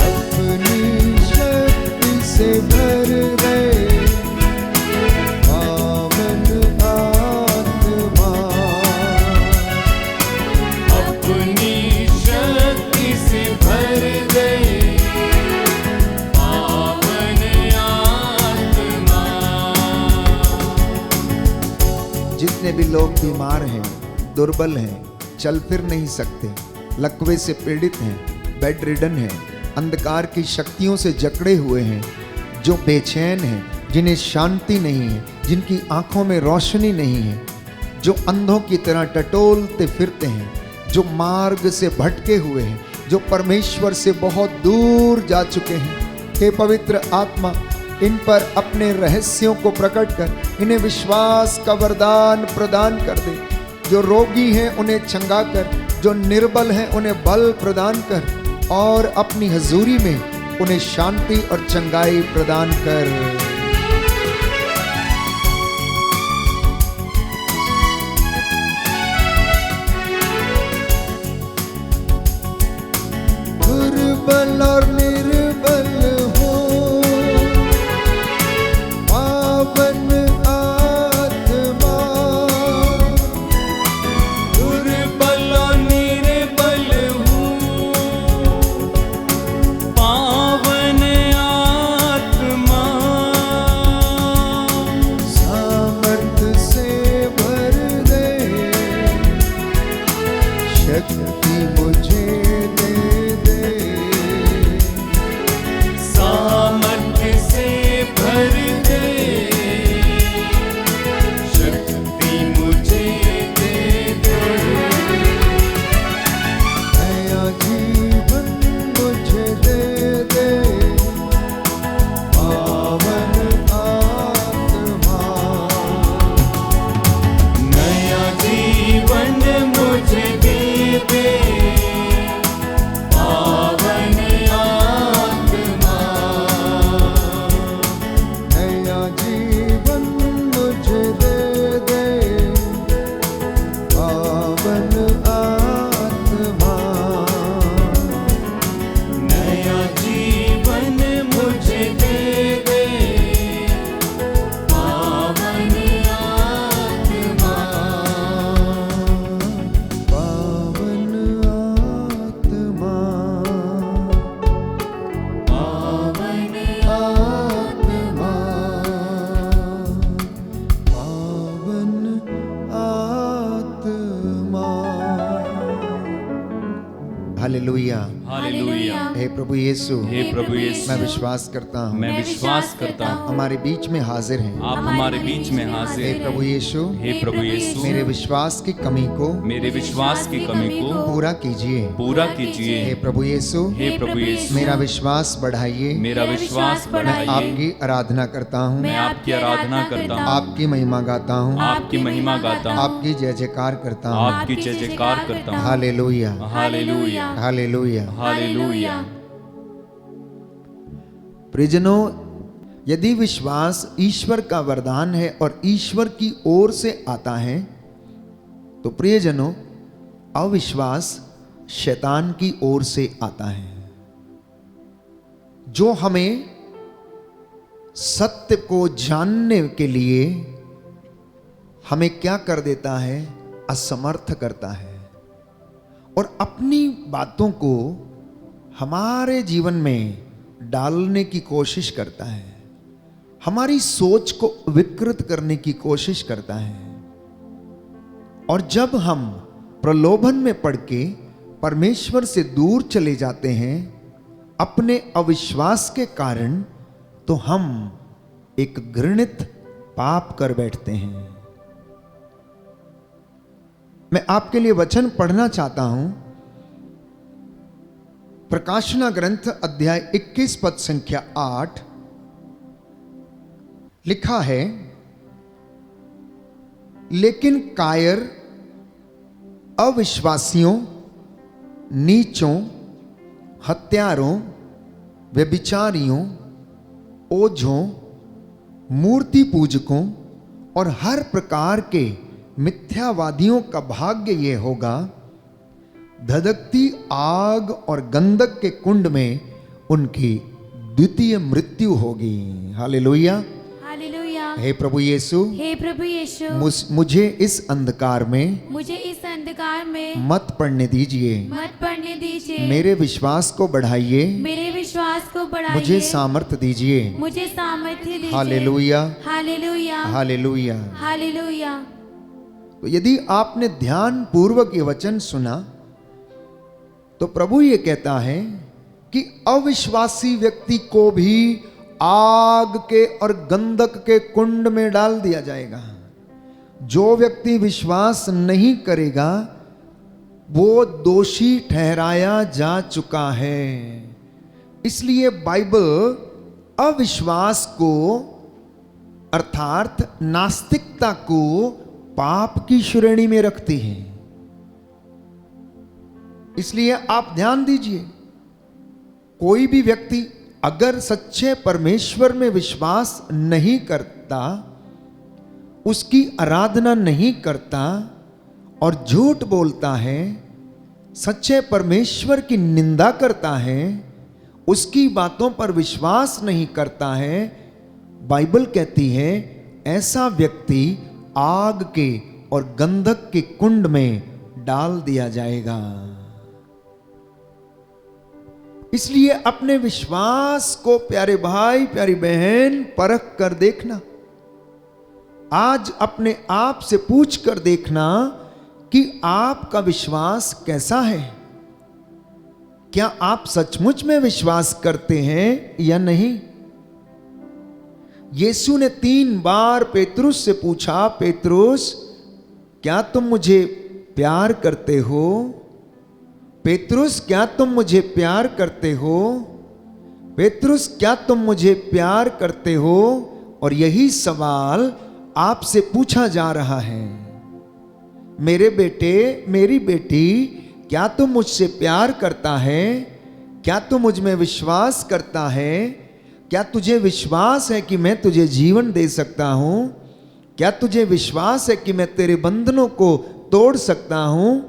अपनी शक्ति से भर दे, पावन आत्मा। अपनी शक्ति से भर दे, पावन आत्मा। जितने भी लोग बीमार हैं, दुर्बल हैं, चल फिर नहीं सकते, लकवे से पीड़ित हैं, बेड रिडन हैं, अंधकार की शक्तियों से जकड़े हुए हैं, जो बेचैन हैं, जिन्हें शांति नहीं है, जिनकी आंखों में रोशनी नहीं है, जो अंधों की तरह टटोलते फिरते हैं, जो मार्ग से भटके हुए हैं, जो परमेश्वर से बहुत दूर जा चुके हैं। हे पवित्र आत्मा, इन पर अपने रहस्यों को प्रकट कर इन्हें विश्वास का वरदान प्रदान कर दे। जो रोगी हैं उन्हें चंगा कर, जो निर्बल हैं उन्हें बल प्रदान कर, और अपनी हजूरी में उन्हें शांति और चंगाई प्रदान कर। दुर्बल और निर्बल हो, पावन आत्मा। दुर्बल और निर्बल हूँ, पावन आत्मा। सामर्थ से भर दे, शक्ति मुझे दे दे। सामर्थ्य से भर दे, शक्ति मुझे दे दे। नया जीवन मुझे दे दे, पावन आत्मा। नया जीवन मुझे दे दे, पावन आत्मा। नया जीवन मुझे दे दे, पावन आत्मा। नया जीवन मुझे दे दे, पावन आत्मा। पावन आत्मा, पावन आत्मा, पावन आत्मा। हालेलुया। हालेलुया। हे प्रभु यीशु, हे प्रभु यीशु, मैं विश्वास करता हूँ मैं विश्वास करता हूँ हमारे बीच में हाजिर हैं। आप हमारे बीच में हे हाजिर प्रभु यीशु, हे प्रभु यीशु, मेरे विश्वास की कमी को मेरे विश्वास की कमी को पूरा कीजिए। पूरा कीजिए। हे प्रभु यीशु, हे प्रभु यीशु, मेरा विश्वास बढ़ाइए। मेरा विश्वास बढ़ाइए। आपकी आराधना करता हूँ, मैं आपकी आराधना करता हूँ, आपकी महिमा गाता हूँ, आपकी महिमा गाता हूँ, आपकी जय जयकार करता हूँ। आपकी जय जयकार करता हूँ। हालेलुया, हालेलुया। हालेलुया। हालेलुया। प्रियजनों, यदि विश्वास ईश्वर का वरदान है और ईश्वर की ओर से आता है, तो प्रियजनों अविश्वास शैतान की ओर से आता है, जो हमें सत्य को जानने के लिए हमें क्या कर देता है, असमर्थ करता है और अपनी बातों को हमारे जीवन में डालने की कोशिश करता है, हमारी सोच को विकृत करने की कोशिश करता है। और जब हम प्रलोभन में पड़ के परमेश्वर से दूर चले जाते हैं अपने अविश्वास के कारण, तो हम एक घृणित पाप कर बैठते हैं। मैं आपके लिए वचन पढ़ना चाहता हूं, प्रकाशना ग्रंथ अध्याय 21 पद संख्या 8 लिखा है, लेकिन कायर, अविश्वासियों, नीचों, हत्यारों, व्यभिचारियों, ओझों, मूर्ति पूजकों और हर प्रकार के मिथ्यावादियों का भाग्य ये होगा, धधकती आग और गंधक के कुंड में उनकी द्वितीय मृत्यु होगी। हालेलुया, हालेलुया। हे प्रभु यीशु, हे प्रभु यीशु, मुझे इस अंधकार में मुझे इस अंधकार में मत पड़ने दीजिए, मत पड़ने दीजिए। मेरे विश्वास को बढ़ाइए, मेरे विश्वास को बढ़ाइए। मुझे सामर्थ्य दीजिए। मुझे सामर्थ्य दीजिए। हालेलुया, हालेलुया। हालेलुया। हालेलुया। तो यदि आपने ध्यान पूर्वक ये वचन सुना, तो प्रभु ये कहता है कि अविश्वासी व्यक्ति को भी आग के और गंधक के कुंड में डाल दिया जाएगा। जो व्यक्ति विश्वास नहीं करेगा वो दोषी ठहराया जा चुका है। इसलिए बाइबल अविश्वास को अर्थात नास्तिकता को पाप की श्रेणी में रखती है। इसलिए आप ध्यान दीजिए, कोई भी व्यक्ति अगर सच्चे परमेश्वर में विश्वास नहीं करता, उसकी आराधना नहीं करता और झूठ बोलता है, सच्चे परमेश्वर की निंदा करता है, उसकी बातों पर विश्वास नहीं करता है, बाइबल कहती है ऐसा व्यक्ति आग के और गंधक के कुंड में डाल दिया जाएगा। इसलिए अपने विश्वास को प्यारे भाई प्यारी बहन परख कर देखना। आज अपने आप से पूछ कर देखना कि आपका विश्वास कैसा है। क्या आप सचमुच में विश्वास करते हैं या नहीं? यीशु ने 3 बार पेतरुस से पूछा, पेतरुस क्या तुम मुझे प्यार करते हो? पेतरुस क्या तुम मुझे प्यार करते हो? पेतरुस क्या तुम मुझे प्यार करते हो? और यही सवाल आपसे पूछा जा रहा है। मेरे बेटे, मेरी बेटी, क्या तू मुझसे प्यार करता है? क्या तू मुझ में विश्वास करता है? क्या तुझे विश्वास है कि मैं तुझे जीवन दे सकता हूं? क्या तुझे विश्वास है कि मैं तेरे बंधनों को तोड़ सकता हूं?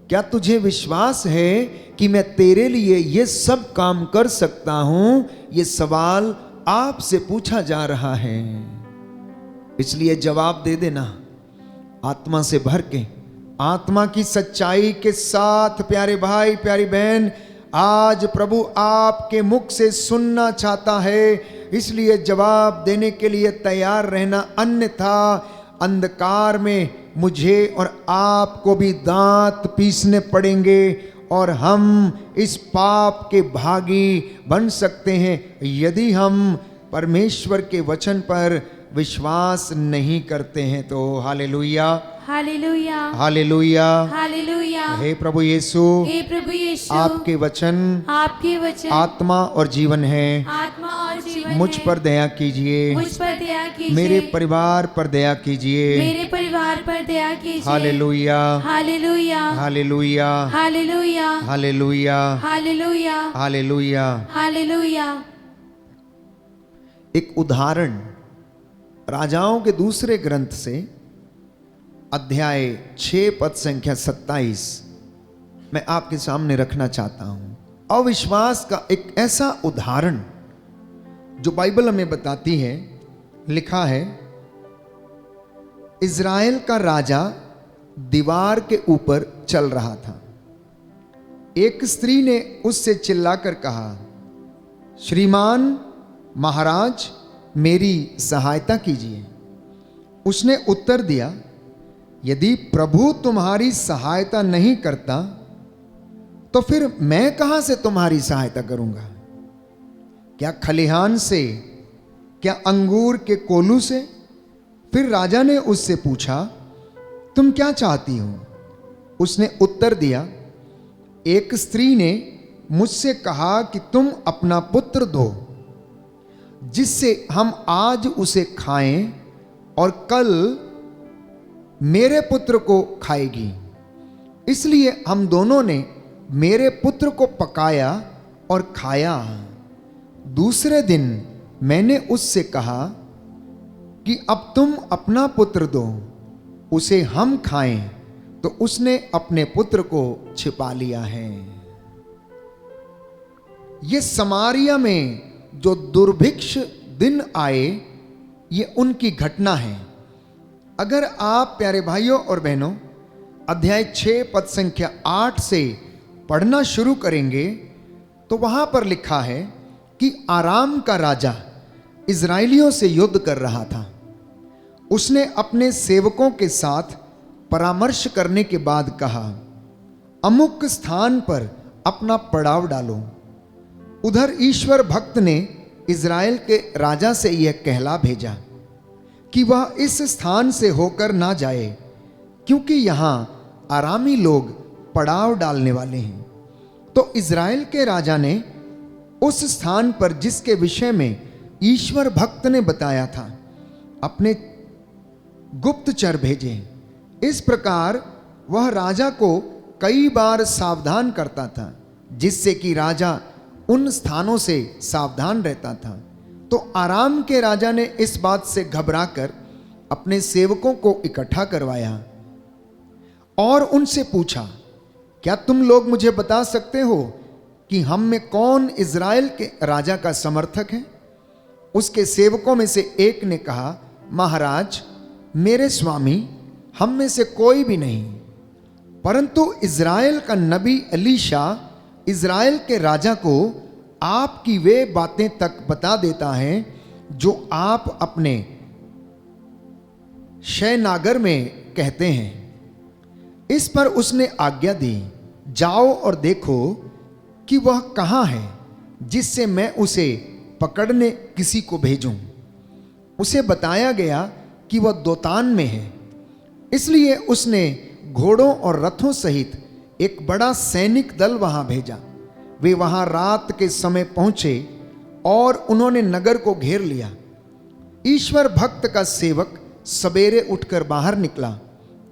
क्या तुझे विश्वास है कि मैं तेरे लिए ये सब काम कर सकता हूं? ये सवाल आपसे पूछा जा रहा है। इसलिए जवाब दे देना आत्मा से भर के, आत्मा की सच्चाई के साथ। प्यारे भाई प्यारी बहन, आज प्रभु आपके मुख से सुनना चाहता है, इसलिए जवाब देने के लिए तैयार रहना, अन्यथा अंधकार में मुझे और आपको भी दांत पीसने पड़ेंगे और हम इस पाप के भागी बन सकते हैं यदि हम परमेश्वर के वचन पर विश्वास नहीं करते हैं तो। हालेलुया, हालेलुया, हालेलुया, हालेलुया। हे प्रभु यीशु, हे प्रभु यीशु, आपके वचन आपके वचन आत्मा और जीवन है। आत्मा और जीवन मुझ है। पर दया कीजिए, मुझ पर दया कीजिए। मेरे परिवार पर दया कीजिए। मेरे परिवार पर दया कीजिए। हालेलुया, हालेलुया, हालेलुया, हालेलुया, हालेलुया, हालेलुया, हालेलुया। हालेलुया। एक उदाहरण राजाओं के दूसरे ग्रंथ से अध्याय 6 पद संख्या 27 मैं आपके सामने रखना चाहता हूं। अविश्वास का एक ऐसा उदाहरण जो बाइबल हमें बताती है। लिखा है, इज़राइल का राजा दीवार के ऊपर चल रहा था। एक स्त्री ने उससे चिल्लाकर कहा, श्रीमान महाराज मेरी सहायता कीजिए। उसने उत्तर दिया, यदि प्रभु तुम्हारी सहायता नहीं करता तो फिर मैं कहां से तुम्हारी सहायता करूंगा? क्या खलिहान से? क्या अंगूर के कोलू से? फिर राजा ने उससे पूछा, तुम क्या चाहती हो? उसने उत्तर दिया, एक स्त्री ने मुझसे कहा कि तुम अपना पुत्र दो, जिससे हम आज उसे खाएं और कल मेरे पुत्र को खाएगी। इसलिए हम दोनों ने मेरे पुत्र को पकाया और खाया। दूसरे दिन मैंने उससे कहा कि अब तुम अपना पुत्र दो, उसे हम खाएं, तो उसने अपने पुत्र को छिपा लिया है। ये समारिया में जो दुर्भिक्ष दिन आए, ये उनकी घटना है। अगर आप प्यारे भाइयों और बहनों अध्याय 6 पद संख्या 8 से पढ़ना शुरू करेंगे तो वहां पर लिखा है कि आराम का राजा इजराइलियों से युद्ध कर रहा था। उसने अपने सेवकों के साथ परामर्श करने के बाद कहा, अमुक स्थान पर अपना पड़ाव डालो। उधर ईश्वर भक्त ने इज़राइल के राजा से यह कहला भेजा कि वह इस स्थान से होकर ना जाए, क्योंकि यहाँ आरामी लोग पड़ाव डालने वाले हैं। तो इज़राइल के राजा ने उस स्थान पर जिसके विषय में ईश्वर भक्त ने बताया था, अपने गुप्तचर भेजे। इस प्रकार वह राजा को कई बार सावधान करता था, जिससे कि राजा उन स्थानों से सावधान रहता था। तो आराम के राजा ने इस बात से घबराकर अपने सेवकों को इकट्ठा करवाया और उनसे पूछा, क्या तुम लोग मुझे बता सकते हो कि हम में कौन इज़राइल के राजा का समर्थक है? उसके सेवकों में से एक ने कहा, महाराज मेरे स्वामी, हम में से कोई भी नहीं, परंतु इज़राइल का नबी एलीशा इज़राइल के राजा को आपकी वे बातें तक बता देता है जो आप अपने शयनागर में कहते हैं। इस पर उसने आज्ञा दी, जाओ और देखो कि वह कहाँ है, जिससे मैं उसे पकड़ने किसी को भेजूं। उसे बताया गया कि वह दोतान में है। इसलिए उसने घोड़ों और रथों सहित एक बड़ा सैनिक दल वहां भेजा। वे वहां रात के समय पहुंचे और उन्होंने नगर को घेर लिया। ईश्वर भक्त का सेवक सवेरे उठकर बाहर निकला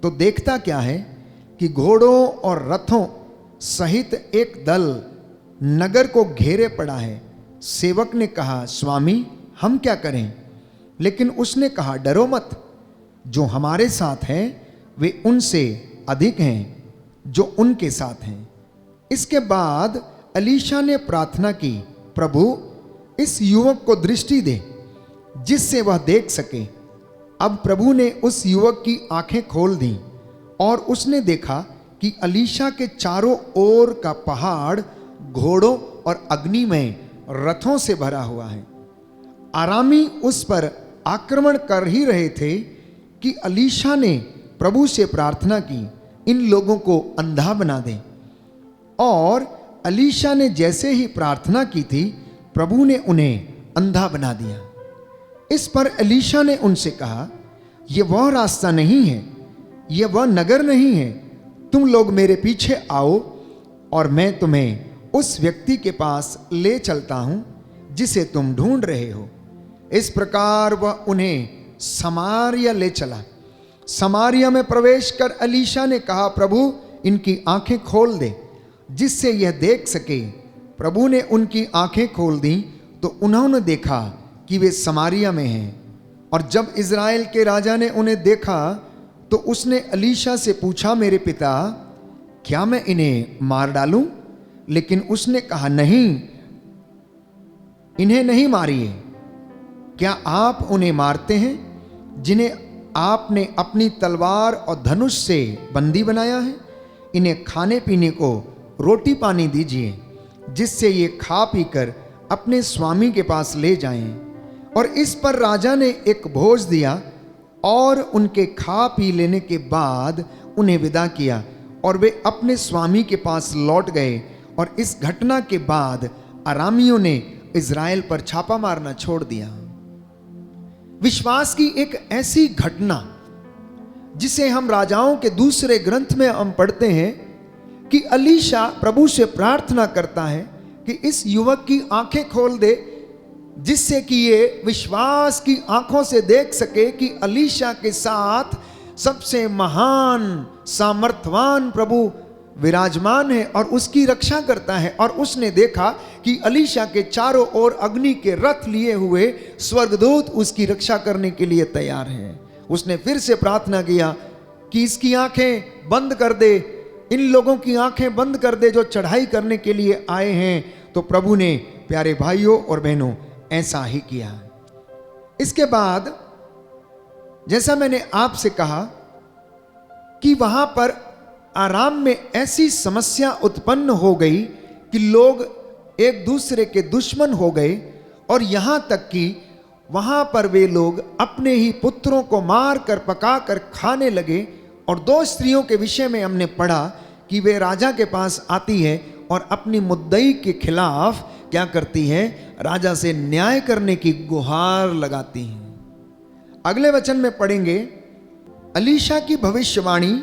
तो देखता क्या है कि घोड़ों और रथों सहित एक दल नगर को घेरे पड़ा है। सेवक ने कहा, स्वामी हम क्या करें? लेकिन उसने कहा, डरो मत, जो हमारे साथ हैं वे उनसे अधिक हैं जो उनके साथ हैं। इसके बाद एलीशा ने प्रार्थना की, प्रभु इस युवक को दृष्टि दे जिससे वह देख सके। अब प्रभु ने उस युवक की आंखें खोल दी और उसने देखा कि एलीशा के चारों ओर का पहाड़ घोड़ों और अग्नि में रथों से भरा हुआ है। आरामी उस पर आक्रमण कर ही रहे थे कि एलीशा ने प्रभु से प्रार्थना की, इन लोगों को अंधा बना दे। और अलीशा ने जैसे ही प्रार्थना की थी, प्रभु ने उन्हें अंधा बना दिया। इस पर अलीशा ने उनसे कहा, यह वह रास्ता नहीं है, यह वह नगर नहीं है। तुम लोग मेरे पीछे आओ और मैं तुम्हें उस व्यक्ति के पास ले चलता हूं जिसे तुम ढूंढ रहे हो। इस प्रकार वह उन्हें समारिया ले चला। समारिया में प्रवेश कर अलीशा ने कहा, प्रभु इनकी आंखें खोल दे जिससे यह देख सके। प्रभु ने उनकी आंखें खोल दी तो उन्होंने देखा कि वे समारिया में हैं। और जब इज़राइल के राजा ने उन्हें देखा तो उसने अलीशा से पूछा, मेरे पिता, क्या मैं इन्हें मार डालूं? लेकिन उसने कहा, नहीं, इन्हें नहीं मारिए। क्या आप उन्हें मारते हैं जिन्हें आपने अपनी तलवार और धनुष से बंदी बनाया है? इन्हें खाने पीने को रोटी पानी दीजिए जिससे ये खा पी कर अपने स्वामी के पास ले जाएं। और इस पर राजा ने एक भोज दिया और उनके खा पी लेने के बाद उन्हें विदा किया और वे अपने स्वामी के पास लौट गए। और इस घटना के बाद अरामियों ने इज़राइल पर छापा मारना छोड़ दिया। विश्वास की एक ऐसी घटना जिसे हम राजाओं के दूसरे ग्रंथ में हम पढ़ते हैं कि अलीशा प्रभु से प्रार्थना करता है कि इस युवक की आंखें खोल दे जिससे कि ये विश्वास की आंखों से देख सके कि अलीशा के साथ सबसे महान सामर्थवान प्रभु विराजमान है और उसकी रक्षा करता है। और उसने देखा कि अलीशा के चारों ओर अग्नि के रथ लिए हुए स्वर्गदूत उसकी रक्षा करने के लिए तैयार हैं। उसने फिर से प्रार्थना किया कि इसकी आंखें बंद कर दे, इन लोगों की आंखें बंद कर दे जो चढ़ाई करने के लिए आए हैं। तो प्रभु ने, प्यारे भाइयों और बहनों, ऐसा ही किया। इसके बाद जैसा मैंने आपसे कहा कि वहां पर आराम में ऐसी समस्या उत्पन्न हो गई कि लोग एक दूसरे के दुश्मन हो गए और यहां तक कि वहां पर वे लोग अपने ही पुत्रों को मार कर पका कर खाने लगे। और दो स्त्रियों के विषय में हमने पढ़ा कि वे राजा के पास आती है और अपनी मुद्दई के खिलाफ क्या करती है, राजा से न्याय करने की गुहार लगाती हैं। अगले वचन में पढ़ेंगे अलीशा की भविष्यवाणी।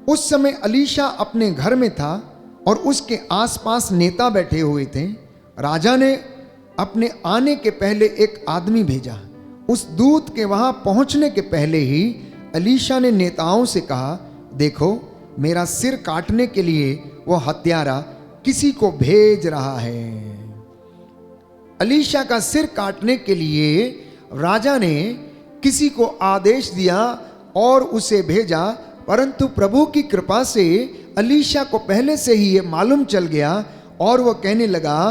उस समय अलीशा अपने घर में था और उसके आसपास नेता बैठे हुए थे। राजा ने अपने आने के पहले एक आदमी भेजा। उस दूत के वहां पहुंचने के पहले ही अलीशा ने नेताओं से कहा, देखो, मेरा सिर काटने के लिए वो हत्यारा किसी को भेज रहा है। अलीशा का सिर काटने के लिए राजा ने किसी को आदेश दिया और उसे भेजा, परंतु प्रभु की कृपा से अलीशा को पहले से ही ये मालूम चल गया और वह कहने लगा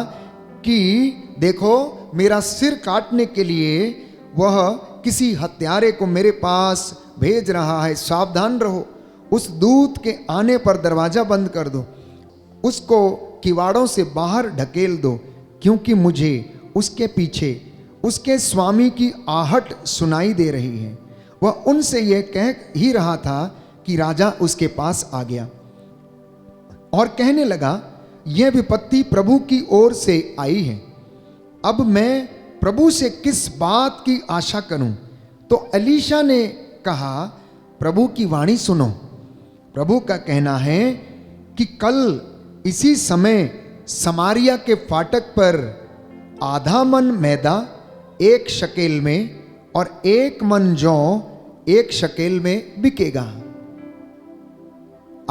कि देखो, मेरा सिर काटने के लिए वह किसी हत्यारे को मेरे पास भेज रहा है, सावधान रहो। उस दूत के आने पर दरवाजा बंद कर दो, उसको किवाड़ों से बाहर ढकेल दो, क्योंकि मुझे उसके पीछे उसके स्वामी की आहट सुनाई दे रही है। वह उनसे यह कह ही रहा था कि राजा उसके पास आ गया और कहने लगा, यह विपत्ति प्रभु की ओर से आई है, अब मैं प्रभु से किस बात की आशा करूं? तो अलीशा ने कहा, प्रभु की वाणी सुनो। प्रभु का कहना है कि कल इसी समय समारिया के फाटक पर आधा मन मैदा 1 शकेल में और 1 मन जौ 1 शकेल में बिकेगा।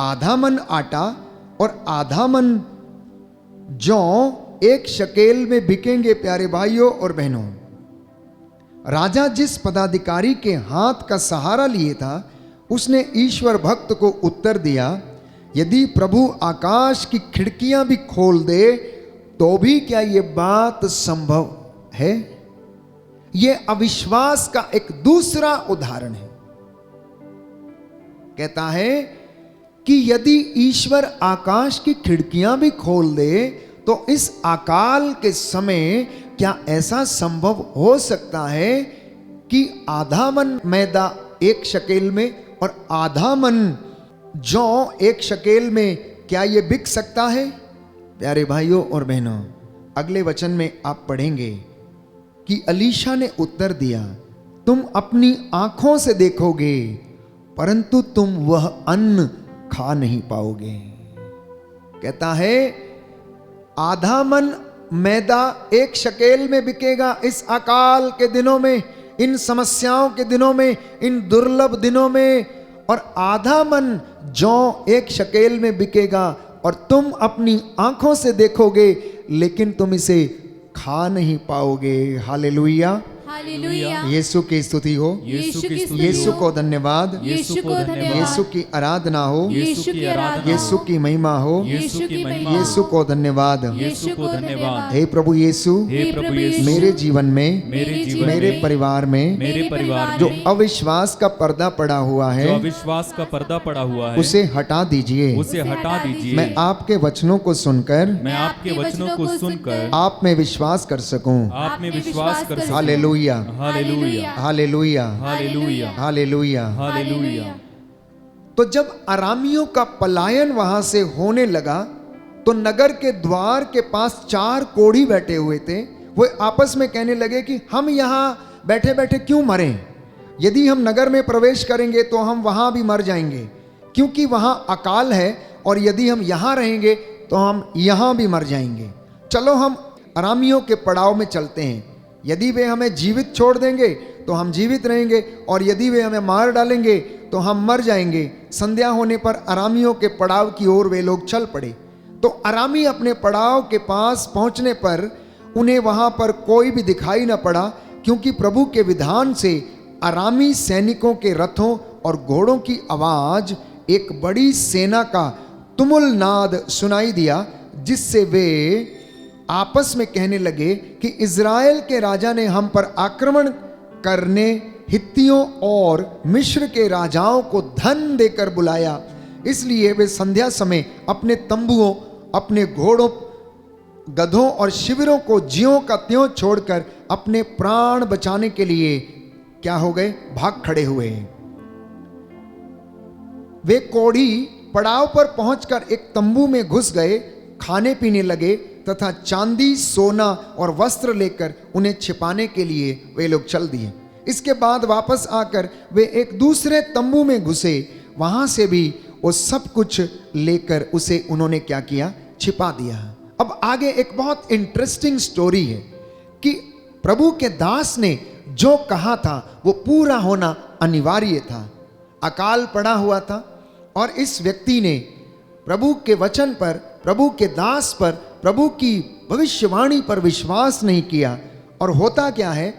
आधा मन आटा और आधा मन जौ 1 शकेल में बिकेंगे। प्यारे भाइयों और बहनों, राजा जिस पदाधिकारी के हाथ का सहारा लिए था, उसने ईश्वर भक्त को उत्तर दिया, यदि प्रभु आकाश की खिड़कियां भी खोल दे तो भी क्या ये बात संभव है? यह अविश्वास का एक दूसरा उदाहरण है। कहता है कि यदि ईश्वर आकाश की खिड़कियां भी खोल दे तो इस अकाल के समय क्या ऐसा संभव हो सकता है कि आधा मन मैदा 1 शकेल में और आधा मन जौ 1 शकेल में क्या ये बिक सकता है? प्यारे भाइयों और बहनों, अगले वचन में आप पढ़ेंगे कि अलीशा ने उत्तर दिया, तुम अपनी आंखों से देखोगे परंतु तुम वह अन्न खा नहीं पाओगे। कहता है आधा मन मैदा 1 शकेल में बिकेगा इस अकाल के दिनों में, इन समस्याओं के दिनों में, इन दुर्लभ दिनों में, और आधा मन जौ 1 शकेल में बिकेगा और तुम अपनी आंखों से देखोगे लेकिन तुम इसे खा नहीं पाओगे। हालेलुया, हालेलुया। यीशु की स्तुति हो, यीशु की स्तुति यीशु हो। को धन्यवाद, यीशु को धन्यवाद। यीशु की आराधना हो, यीशु की आराधना। यीशु की महिमा हो, यीशु की महिमा। यीशु को धन्यवाद। यीशु को धन्यवाद। हे प्रभु यीशु, हे प्रभु यीशु, मेरे जीवन में, मेरे जीवन मेरे में, परिवार में मेरे परिवार जो में अविश्वास का पर्दा पड़ा हुआ जो है अविश्वास का पर्दा पड़ा हुआ है उसे हटा दीजिए। उसे हटा दीजिए। मैं आपके वचनों को सुनकर मैं आपके वचनों को सुनकर आप में विश्वास कर सकूं। आप में विश्वास कर सकूं। हालेलुया, हालेलुया, हालेलुया, हालेलुया, हालेलुया। हालेलुया। तो जब अरामियों का पलायन वहां से होने लगा तो नगर के द्वार के पास 4 कोढ़ी बैठे हुए थे। वो आपस में कहने लगे कि हम यहाँ बैठे बैठे क्यों मरें, यदि हम नगर में प्रवेश करेंगे तो हम वहां भी मर जाएंगे, क्योंकि वहां अकाल है, और यदि हम यहाँ रहेंगे तो हम यहाँ भी मर जाएंगे। चलो हम अरामियों के पड़ाव में चलते हैं, यदि वे हमें जीवित छोड़ देंगे तो हम जीवित रहेंगे, और यदि वे हमें मार डालेंगे तो हम मर जाएंगे। संध्या होने पर अरामियों के पड़ाव की ओर वे लोग चल पड़े। तो अरामी अपने पड़ाव के पास पहुंचने पर उन्हें वहां पर कोई भी दिखाई न पड़ा, क्योंकि प्रभु के विधान से अरामी सैनिकों के रथों और घोड़ों की आवाज एक बड़ी सेना का तुमुल नाद सुनाई दिया, जिससे वे आपस में कहने लगे कि इज़राइल के राजा ने हम पर आक्रमण करने हित्तियों और मिस्र के राजाओं को धन देकर बुलाया। इसलिए वे संध्या समय अपने तंबुओं, अपने घोड़ों, गधों और शिविरों को ज्यों का त्यों छोड़कर अपने प्राण बचाने के लिए क्या हो गए, भाग खड़े हुए। वे कोढ़ी पड़ाव पर पहुंचकर एक तंबू में घुस गए, खाने पीने लगे तथा चांदी, सोना और वस्त्र लेकर उन्हें छिपाने के लिए वे लोग चल दिए। इसके बाद वापस आकर वे एक दूसरे तंबू में घुसे, वहां से भी वो सब कुछ लेकर उसे उन्होंने क्या किया, छिपा दिया। अब आगे एक बहुत इंटरेस्टिंग स्टोरी है कि प्रभु के दास ने जो कहा था वो पूरा होना अनिवार्य था। अकाल पड़ा हुआ था और इस व्यक्ति ने प्रभु के वचन पर, प्रभु के दास पर, प्रभु की भविष्यवाणी पर विश्वास नहीं किया। और होता क्या है,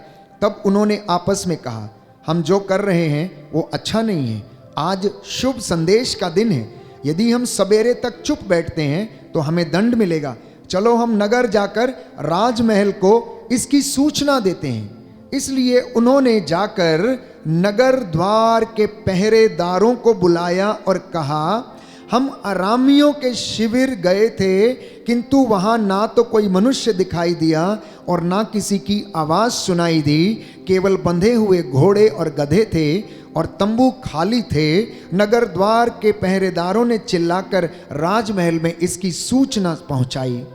तब उन्होंने आपस में कहा हम जो कर रहे हैं वो अच्छा नहीं है, आज शुभ संदेश का दिन है, यदि हम सवेरे तक चुप बैठते हैं तो हमें दंड मिलेगा। चलो हम नगर जाकर राजमहल को इसकी सूचना देते हैं। इसलिए उन्होंने जाकर नगर द्वार के पहरेदारों को बुलाया और कहा हम अरामियों के शिविर गए थे, किंतु वहां ना तो कोई मनुष्य दिखाई दिया और ना किसी की आवाज सुनाई दी, केवल बंधे हुए घोड़े और गधे थे और तंबू खाली थे। नगर द्वार के पहरेदारों ने चिल्लाकर राजमहल में इसकी सूचना पहुंचाई।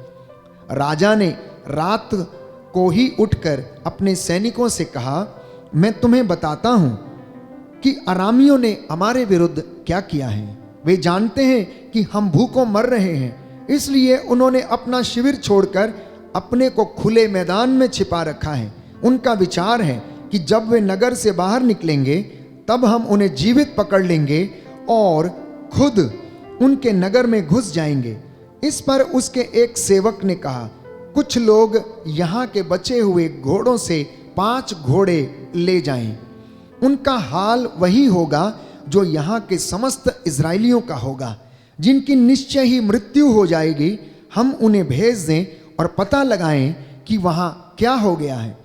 राजा ने रात को ही उठकर अपने सैनिकों से कहा मैं तुम्हें बताता हूं कि अरामियों ने हमारे विरुद्ध क्या किया है। वे जानते हैं कि हम भूखों मर रहे हैं, इसलिए उन्होंने अपना शिविर छोड़कर अपने को खुले मैदान में छिपा रखा है। उनका विचार है कि जब वे नगर से बाहर निकलेंगे तब हम उन्हें जीवित पकड़ लेंगे और खुद उनके नगर में घुस जाएंगे। इस पर उसके एक सेवक ने कहा कुछ लोग यहाँ के बचे हुए घोड़ों से 5 घोड़े ले जाएं, उनका हाल वही होगा जो यहाँ के समस्त इजराइलियों का होगा, जिनकी निश्चय ही मृत्यु हो जाएगी। हम उन्हें भेज दें और पता लगाएं कि वहाँ क्या हो गया है।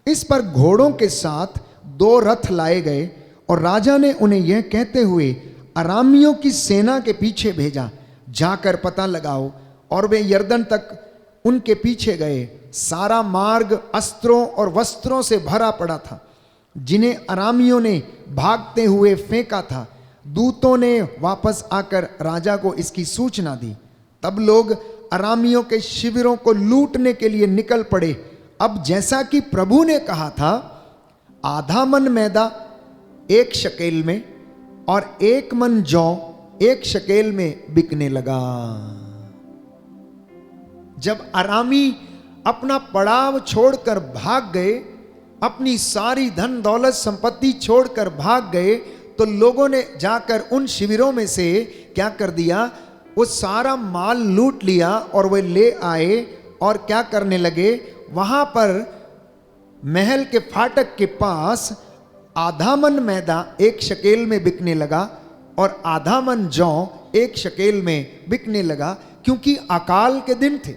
इस पर घोड़ों के साथ 2 रथ लाए गए और राजा ने उन्हें यह कहते हुए अरामियों की सेना के पीछे भेजा, जाकर पता लगाओ। और वे यरदन तक उनके पीछे गए। सारा मार्ग अस्त्रों और वस्त्रों से भरा पड़ा था, जिन्हें अरामियों ने भागते हुए फेंका था। दूतों ने वापस आकर राजा को इसकी सूचना दी। तब लोग अरामियों के शिविरों को लूटने के लिए निकल पड़े। अब जैसा कि प्रभु ने कहा था, आधा मन मैदा 1 शकेल में और 1 मन जौ 1 शकेल में बिकने लगा। जब अरामी अपना पड़ाव छोड़कर भाग गए, अपनी सारी धन दौलत संपत्ति छोड़कर भाग गए, तो लोगों ने जाकर उन शिविरों में से क्या कर दिया, वो सारा माल लूट लिया और वे ले आए और क्या करने लगे, वहां पर महल के फाटक के पास आधा मन मैदा 1 शकेल में बिकने लगा और आधा मन जौ 1 शकेल में बिकने लगा, क्योंकि अकाल के दिन थे,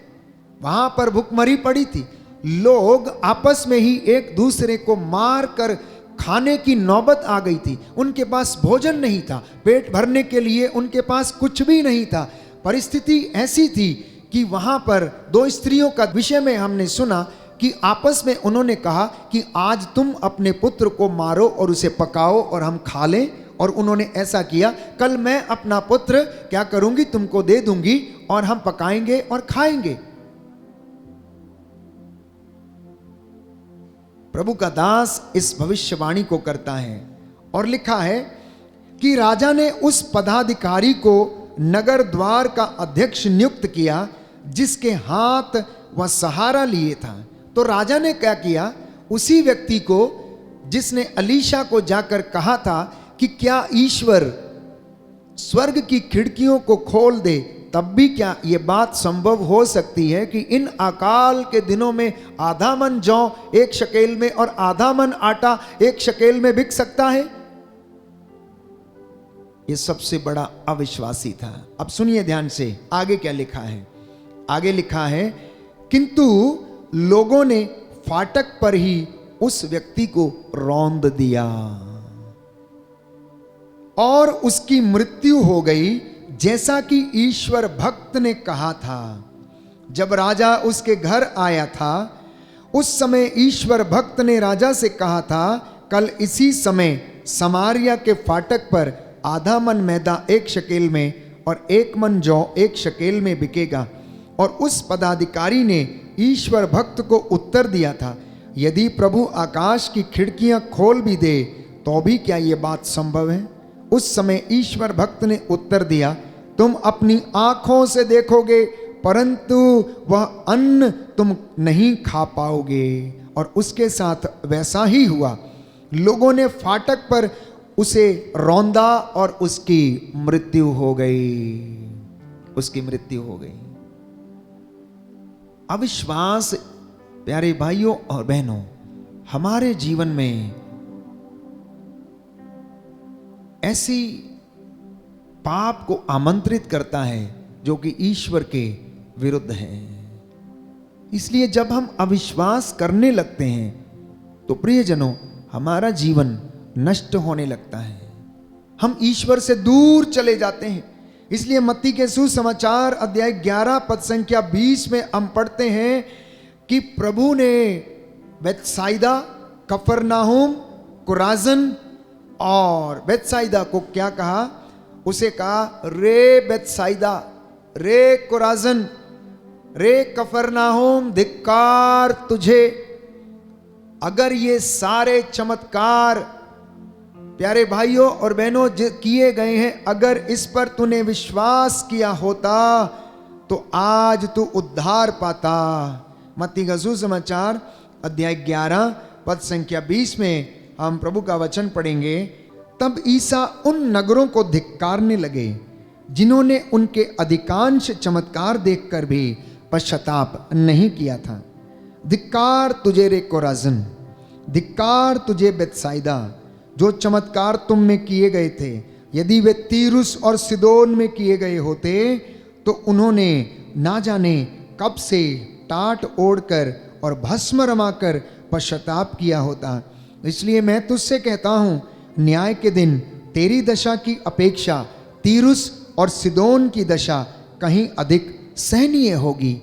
वहां पर भुखमरी पड़ी थी। लोग आपस में ही एक दूसरे को मार कर खाने की नौबत आ गई थी। उनके पास भोजन नहीं था, पेट भरने के लिए उनके पास कुछ भी नहीं था। परिस्थिति ऐसी थी कि वहां पर 2 स्त्रियों का विषय में हमने सुना कि आपस में उन्होंने कहा कि आज तुम अपने पुत्र को मारो और उसे पकाओ और हम खा लें, और उन्होंने ऐसा किया। कल मैं अपना पुत्र क्या करूंगी, तुमको दे दूंगी और हम पकाएंगे और खाएंगे। प्रभु का दास इस भविष्यवाणी को करता है और लिखा है कि राजा ने उस पदाधिकारी को नगर द्वार का अध्यक्ष नियुक्त किया जिसके हाथ वह सहारा लिए था। तो राजा ने क्या किया, उसी व्यक्ति को जिसने अलीशा को जाकर कहा था कि क्या ईश्वर स्वर्ग की खिड़कियों को खोल दे, तब भी क्या ये बात संभव हो सकती है कि इन अकाल के दिनों में आधा मन जौ 1 शकेल में और आधा मन आटा 1 शकेल में बिक सकता है? ये सबसे बड़ा अविश्वासी था। अब सुनिए ध्यान से, आगे क्या लिखा है। आगे लिखा है, किंतु लोगों ने फाटक पर ही उस व्यक्ति को रौंद दिया और उसकी मृत्यु हो गई, जैसा कि ईश्वर भक्त ने कहा था। जब राजा उसके घर आया था, उस समय ईश्वर भक्त ने राजा से कहा था, कल इसी समय समारिया के फाटक पर आधा मन मैदा 1 शकेल में और 1 मन जौ 1 शकेल में बिकेगा। और उस पदाधिकारी ने ईश्वर भक्त को उत्तर दिया था, यदि प्रभु आकाश की खिड़कियां खोल भी दे तो भी क्या ये बात संभव है? उस समय ईश्वर भक्त ने उत्तर दिया, तुम अपनी आंखों से देखोगे परंतु वह अन्न तुम नहीं खा पाओगे। और उसके साथ वैसा ही हुआ। लोगों ने फाटक पर उसे रौंदा और उसकी मृत्यु हो गई। उसकी मृत्यु हो गई। अविश्वास प्यारे भाइयों और बहनों, हमारे जीवन में ऐसी पाप को आमंत्रित करता है जो कि ईश्वर के विरुद्ध है। इसलिए जब हम अविश्वास करने लगते हैं तो प्रियजनों, हमारा जीवन नष्ट होने लगता है, हम ईश्वर से दूर चले जाते हैं। इसलिए मत्ती के सुसमाचार अध्याय 11 पद संख्या 20 में हम पढ़ते हैं कि प्रभु ने बेतसाइदा, कफरनाहुम, कुराजन और बेतसाइदा को क्या कहा? उसे कहा, रे बेतसाइदा, रे कुराजन, रे कफरनाहुम, धिक्कार तुझे। अगर ये सारे चमत्कार प्यारे भाइयों और बहनों किए गए हैं, अगर इस पर तूने विश्वास किया होता तो आज तू उद्धार पाता। मत्ती का सुसमाचार अध्याय 11 पद संख्या 20 में हम प्रभु का वचन पढ़ेंगे। तब ईसा उन नगरों को धिक्कारने लगे जिन्होंने उनके अधिकांश चमत्कार देखकर भी पश्चाताप नहीं किया था। धिक्कार तुझे रे कोराजिन, धिक्कार तुझे बेतसाइदा, जो चमत्कार तुम में किए गए थे, यदि वे तीरुस और सिदोन में किए गए होते तो उन्होंने ना जाने कब से टाट ओढ़कर और भस्म रमाकर पश्चाताप किया होता। इसलिए मैं तुझसे कहता हूँ, न्याय के दिन तेरी दशा की अपेक्षा तीरुस और सिदोन की दशा कहीं अधिक सहनीय होगी।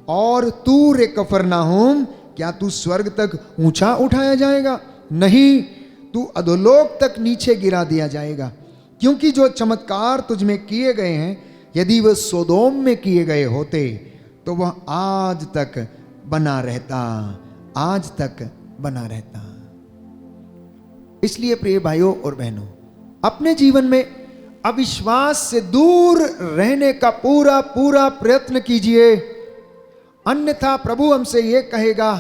और तू रे कफरनाहुम, क्या तू स्वर्ग तक ऊंचा उठाया जाएगा? नहीं, तू अधोलोक तक नीचे गिरा दिया जाएगा। क्योंकि जो चमत्कार तुझ में किए गए हैं, यदि वे सोदोम में किए गए होते तो वह आज तक बना रहता, आज तक बना रहता। इसलिए प्रिय भाइयों और बहनों, अपने जीवन में अविश्वास से दूर रहने का पूरा पूरा प्रयत्न कीजिए, अन्यथा प्रभु हमसे यह कहेगा,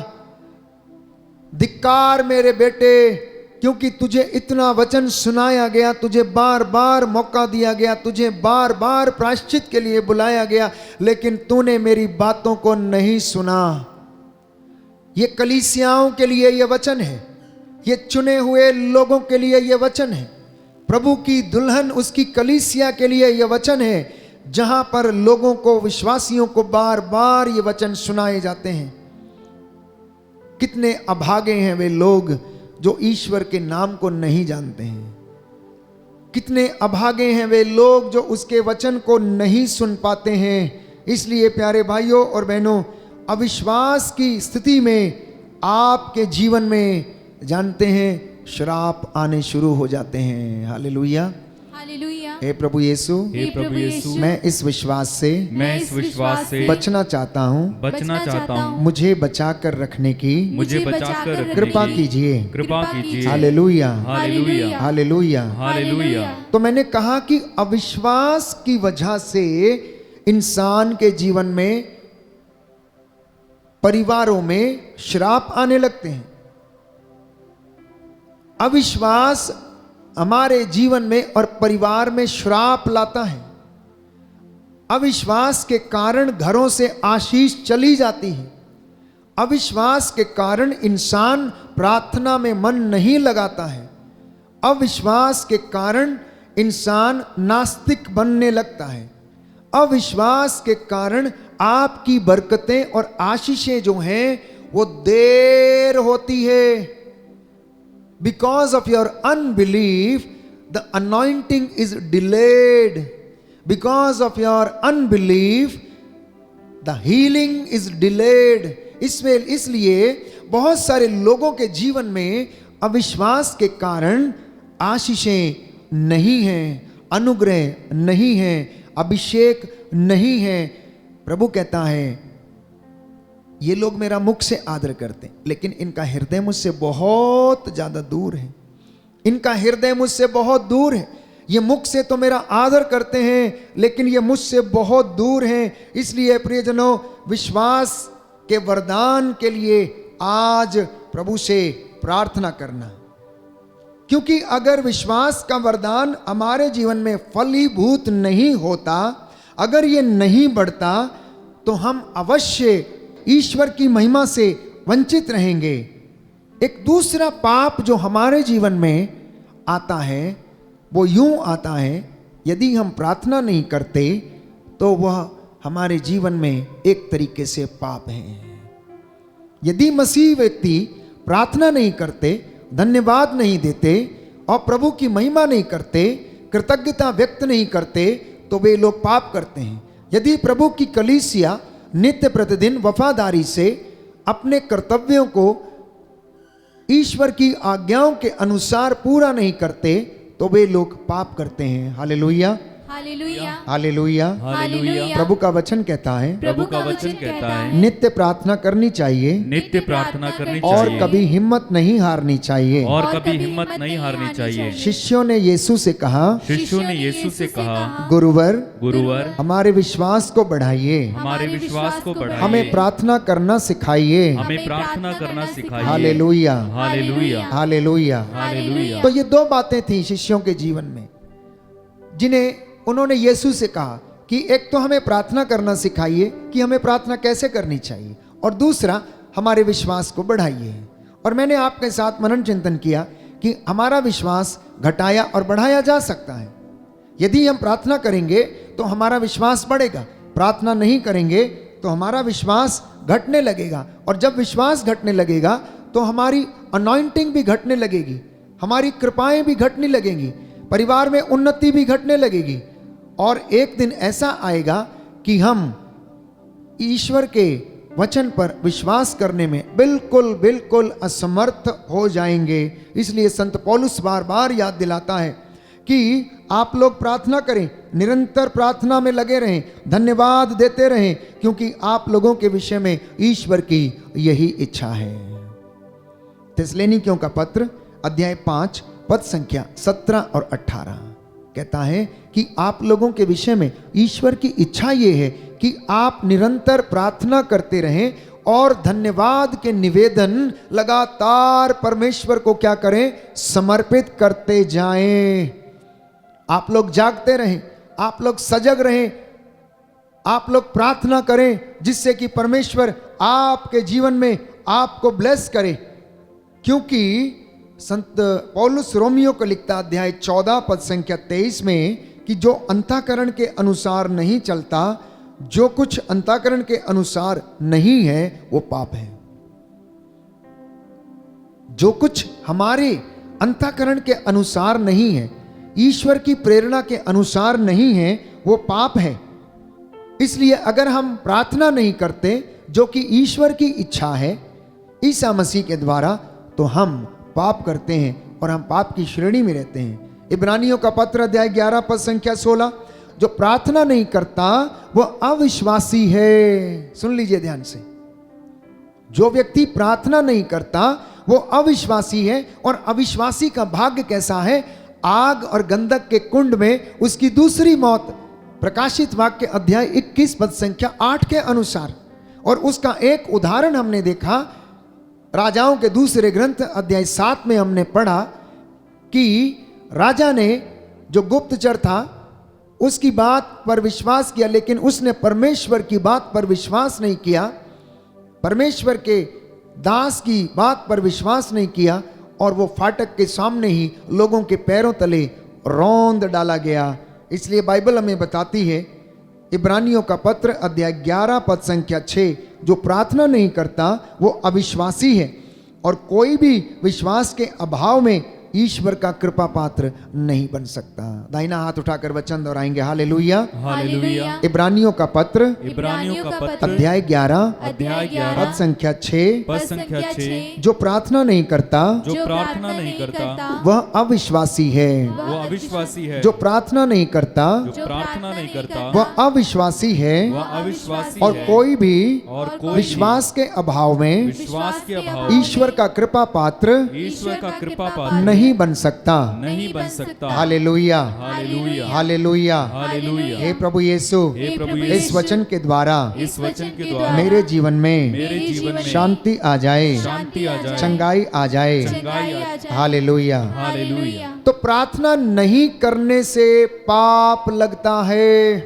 धिक्कार मेरे बेटे, क्योंकि तुझे इतना वचन सुनाया गया, तुझे बार बार मौका दिया गया, तुझे बार बार प्रायश्चित के लिए बुलाया गया, लेकिन तूने मेरी बातों को नहीं सुना। ये कलीसियाओं के लिए यह वचन है, ये चुने हुए लोगों के लिए यह वचन है, प्रभु की दुल्हन उसकी कलीसिया के लिए यह वचन है, जहां पर लोगों को, विश्वासियों को बार बार ये वचन सुनाए जाते हैं। कितने अभागे हैं वे लोग जो ईश्वर के नाम को नहीं जानते हैं। कितने अभागे हैं वे लोग जो उसके वचन को नहीं सुन पाते हैं। इसलिए प्यारे भाइयों और बहनों, अविश्वास की स्थिति में आपके जीवन में, जानते हैं, श्राप आने शुरू हो जाते हैं। हालेलुया, हालेलुया। हे प्रभु यीशु, हे प्रभु यीशु, मैं इस विश्वास से मैं इस विश्वास से बचना चाहता हूँ। बचना चाहता हूँ। मुझे बचा कर रखने की मुझे बचाकर रखने कृपा की कीजिए। कृपा कीजिए। हालेलुया, हालेलुया, हालेलुया। हालेलुया। तो मैंने कहा कि अविश्वास की वजह से इंसान के जीवन में, परिवारों में श्राप आने लगते हैं। अविश्वास हमारे जीवन में और परिवार में श्राप लाता है। अविश्वास के कारण घरों से आशीष चली जाती है। अविश्वास के कारण इंसान प्रार्थना में मन नहीं लगाता है। अविश्वास के कारण इंसान नास्तिक बनने लगता है। अविश्वास के कारण आपकी बरकतें और आशीषें जो हैं वो देर होती है। Because of your unbelief, the anointing is delayed. Because of your unbelief, the healing is delayed. इसलिए बहुत सारे लोगों के जीवन में अविश्वास के कारण आशीषें नहीं हैं, अनुग्रह नहीं है, अभिषेक नहीं है। प्रभु कहता है, ये लोग मेरा मुख से आदर करते हैं, लेकिन इनका हृदय मुझसे बहुत ज्यादा दूर है। इनका हृदय मुझसे बहुत दूर है। ये मुख से तो मेरा आदर करते हैं, लेकिन ये मुझसे बहुत दूर हैं। इसलिए प्रियजनों, विश्वास के वरदान के लिए आज प्रभु से प्रार्थना करना, क्योंकि अगर विश्वास का वरदान हमारे जीवन में फलीभूत नहीं होता, अगर ये नहीं बढ़ता, तो हम अवश्य ईश्वर की महिमा से वंचित रहेंगे। एक दूसरा पाप जो हमारे जीवन में आता है वो यूं आता है, यदि हम प्रार्थना नहीं करते तो वह हमारे जीवन में एक तरीके से पाप है। यदि मसीह व्यक्ति प्रार्थना नहीं करते, धन्यवाद नहीं देते और प्रभु की महिमा नहीं करते, कृतज्ञता व्यक्त नहीं करते, तो वे लोग पाप करते हैं। यदि प्रभु की कलीसिया नित्य प्रतिदिन वफादारी से अपने कर्तव्यों को ईश्वर की आज्ञाओं के अनुसार पूरा नहीं करते, तो वे लोग पाप करते हैं। हालेलुया, हालेलुया, हालेलुया, हालेलुया। प्रभु का वचन कहता है, प्रभु का वचन कहता है, नित्य प्रार्थना करनी चाहिए नित्य प्रार्थना करनी और चाहिए कभी हिम्मत नहीं हारनी चाहिए। और कभी हिम्मत नहीं हारनी चाहिए। शिष्यों ने यीशु से कहा, शिष्यों ने यीशु से कहा, गुरुवर, गुरुवर, हमारे विश्वास को बढ़ाइए, हमारे विश्वास को बढ़ाइए, हमें प्रार्थना करना सिखाइए। हमें प्रार्थना करना सिखाइए। हालेलुया, हालेलुया, हालेलुया। हालेलुया। तो ये दो बातें थी शिष्यों के जीवन में, जिन्हें उन्होंने यीशु से कहा कि एक तो हमें प्रार्थना करना सिखाइए कि हमें प्रार्थना कैसे करनी चाहिए, और दूसरा हमारे विश्वास को बढ़ाइए। और मैंने आपके साथ मनन चिंतन किया कि हमारा विश्वास घटाया और बढ़ाया जा सकता है। यदि हम प्रार्थना करेंगे तो हमारा विश्वास बढ़ेगा, प्रार्थना नहीं करेंगे तो हमारा विश्वास घटने लगेगा, और जब विश्वास घटने लगेगा तो हमारी अनॉइंटिंग भी घटने लगेगी, हमारी कृपाएं भी घटने लगेंगी, परिवार में उन्नति भी घटने लगेगी, और एक दिन ऐसा आएगा कि हम ईश्वर के वचन पर विश्वास करने में बिल्कुल बिल्कुल असमर्थ हो जाएंगे। इसलिए संत पौलुस बार बार याद दिलाता है कि आप लोग प्रार्थना करें, निरंतर प्रार्थना में लगे रहें, धन्यवाद देते रहें, क्योंकि आप लोगों के विषय में ईश्वर की यही इच्छा है। थिस्सलुनीकियों का पत्र अध्याय 5 पद संख्या 17 और 18 कहता है कि आप लोगों के विषय में ईश्वर की इच्छा ये है कि आप निरंतर प्रार्थना करते रहें और धन्यवाद के निवेदन लगातार परमेश्वर को क्या करें, समर्पित करते जाएं। आप लोग जागते रहें, आप लोग सजग रहें, आप लोग प्रार्थना करें, जिससे कि परमेश्वर आपके जीवन में आपको ब्लेस करे। क्योंकि संत पौलुस रोमियो को लिखता अध्याय 14 पद संख्या 23 में कि जो अंतःकरण के अनुसार नहीं चलता, जो कुछ अंतःकरण के अनुसार नहीं है वो पाप है। जो कुछ हमारे अंतःकरण के अनुसार नहीं है, ईश्वर की प्रेरणा के अनुसार नहीं है, वो पाप है। इसलिए अगर हम प्रार्थना नहीं करते जो कि ईश्वर की इच्छा है ईसा मसीह के द्वारा, तो हम पाप करते हैं और हम पाप की श्रेणी में रहते हैं। इब्रानियों का पत्र अध्याय 11 पद संख्या 16, जो प्रार्थना नहीं करता वो अविश्वासी है। सुन लीजिए ध्यान से, जो व्यक्ति प्रार्थना नहीं करता वो अविश्वासी है। और अविश्वासी का भाग्य कैसा है, आग और गंधक के कुंड में उसकी दूसरी मौत, प्रकाशित वाक्य अध्याय 21 पद संख्या 8 के अनुसार। और उसका एक उदाहरण हमने देखा, राजाओं के दूसरे ग्रंथ अध्याय 7 में हमने पढ़ा कि राजा ने, जो गुप्तचर था, उसकी बात पर विश्वास किया, लेकिन उसने परमेश्वर की बात पर विश्वास नहीं किया, परमेश्वर के दास की बात पर विश्वास नहीं किया, और वो फाटक के सामने ही लोगों के पैरों तले रौंद डाला गया। इसलिए बाइबल हमें बताती है, इब्रानियों का पत्र अध्याय 11 पद संख्या 6, जो प्रार्थना नहीं करता वो अविश्वासी है, और कोई भी विश्वास के अभाव में ईश्वर का कृपा पात्र नहीं बन सकता। दाहिना हाथ उठाकर वचन दोहराएंगे, हालेलुया हालेलुया। इब्रानियों का पत्र इब्रानियों का पत्र अध्याय 11 11 पद संख्या 6, पद संख्या 6, जो प्रार्थना नहीं करता जो प्रार्थना नहीं करता वह अविश्वासी है। वो अविश्वासी है। जो प्रार्थना नहीं करता जो प्रार्थना नहीं करता वह अविश्वासी है। वह अविश्वासी और है। कोई भी और कोई विश्वास के अभाव में विश्वास के अभाव ईश्वर का कृपा पात्र ईश्वर का कृपा पात्र नहीं बन सकता। नहीं बन सकता। हालेलुया हालेलुया हालेलुया। हालेलुया। हे प्रभु यीशु, हे प्रभु इस यीशु, वचन के द्वारा इस वचन के द्वारा मेरे जीवन में मेरे जीवन में शांति आ जाए, शांति आ जाए, चंगाई आ जाए। चंगाई आ जाए। हालेलुया। हालेलुया। तो प्रार्थना नहीं करने से पाप लगता है।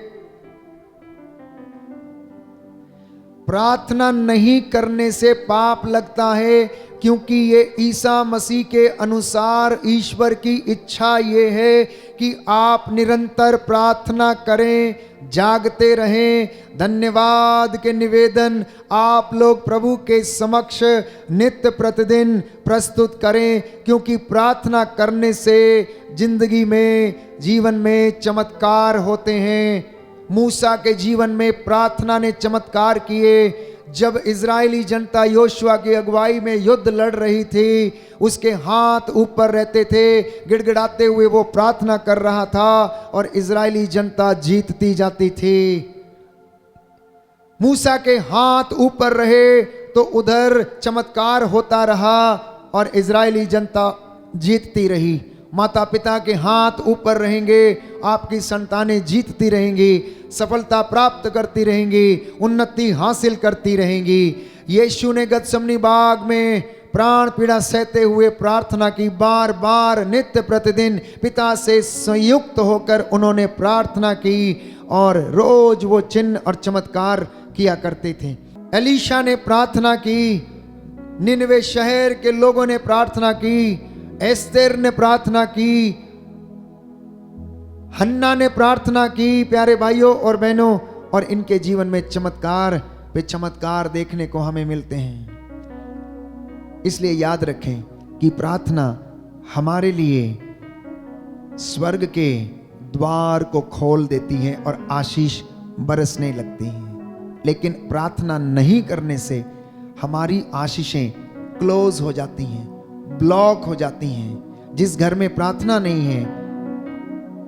प्रार्थना नहीं करने से पाप लगता है, क्योंकि ये ईसा मसीह के अनुसार ईश्वर की इच्छा ये है कि आप निरंतर प्रार्थना करें, जागते रहें, धन्यवाद के निवेदन आप लोग प्रभु के समक्ष नित्य प्रतिदिन प्रस्तुत करें, क्योंकि प्रार्थना करने से जिंदगी में, जीवन में चमत्कार होते हैं। मूसा के जीवन में प्रार्थना ने चमत्कार किए। जब इजरायली जनता योशुआ की अगुवाई में युद्ध लड़ रही थी, उसके हाथ ऊपर रहते थे, गिड़गिड़ाते हुए वो प्रार्थना कर रहा था और इजरायली जनता जीतती जाती थी। मूसा के हाथ ऊपर रहे तो उधर चमत्कार होता रहा और इजरायली जनता जीतती रही। माता पिता के हाथ ऊपर रहेंगे, आपकी संतानें जीतती रहेंगी, सफलता प्राप्त करती रहेंगी, उन्नति हासिल करती रहेंगी। यीशु ने गतसमनी बाग में प्राण पीड़ा सहते हुए प्रार्थना की, बार बार नित्य प्रतिदिन पिता से संयुक्त होकर उन्होंने प्रार्थना की और रोज वो चिन्ह और चमत्कार किया करते थे। एलीशा ने प्रार्थना की, निनवे शहर के लोगों ने प्रार्थना की, एस्तेर ने प्रार्थना की, हन्ना ने प्रार्थना की। प्यारे भाइयों और बहनों, और इनके जीवन में चमत्कार पे चमत्कार देखने को हमें मिलते हैं। इसलिए याद रखें कि प्रार्थना हमारे लिए स्वर्ग के द्वार को खोल देती है और आशीष बरसने लगती है। लेकिन प्रार्थना नहीं करने से हमारी आशीषें क्लोज हो जाती हैं, ब्लॉक हो जाती हैं। जिस घर में प्रार्थना नहीं है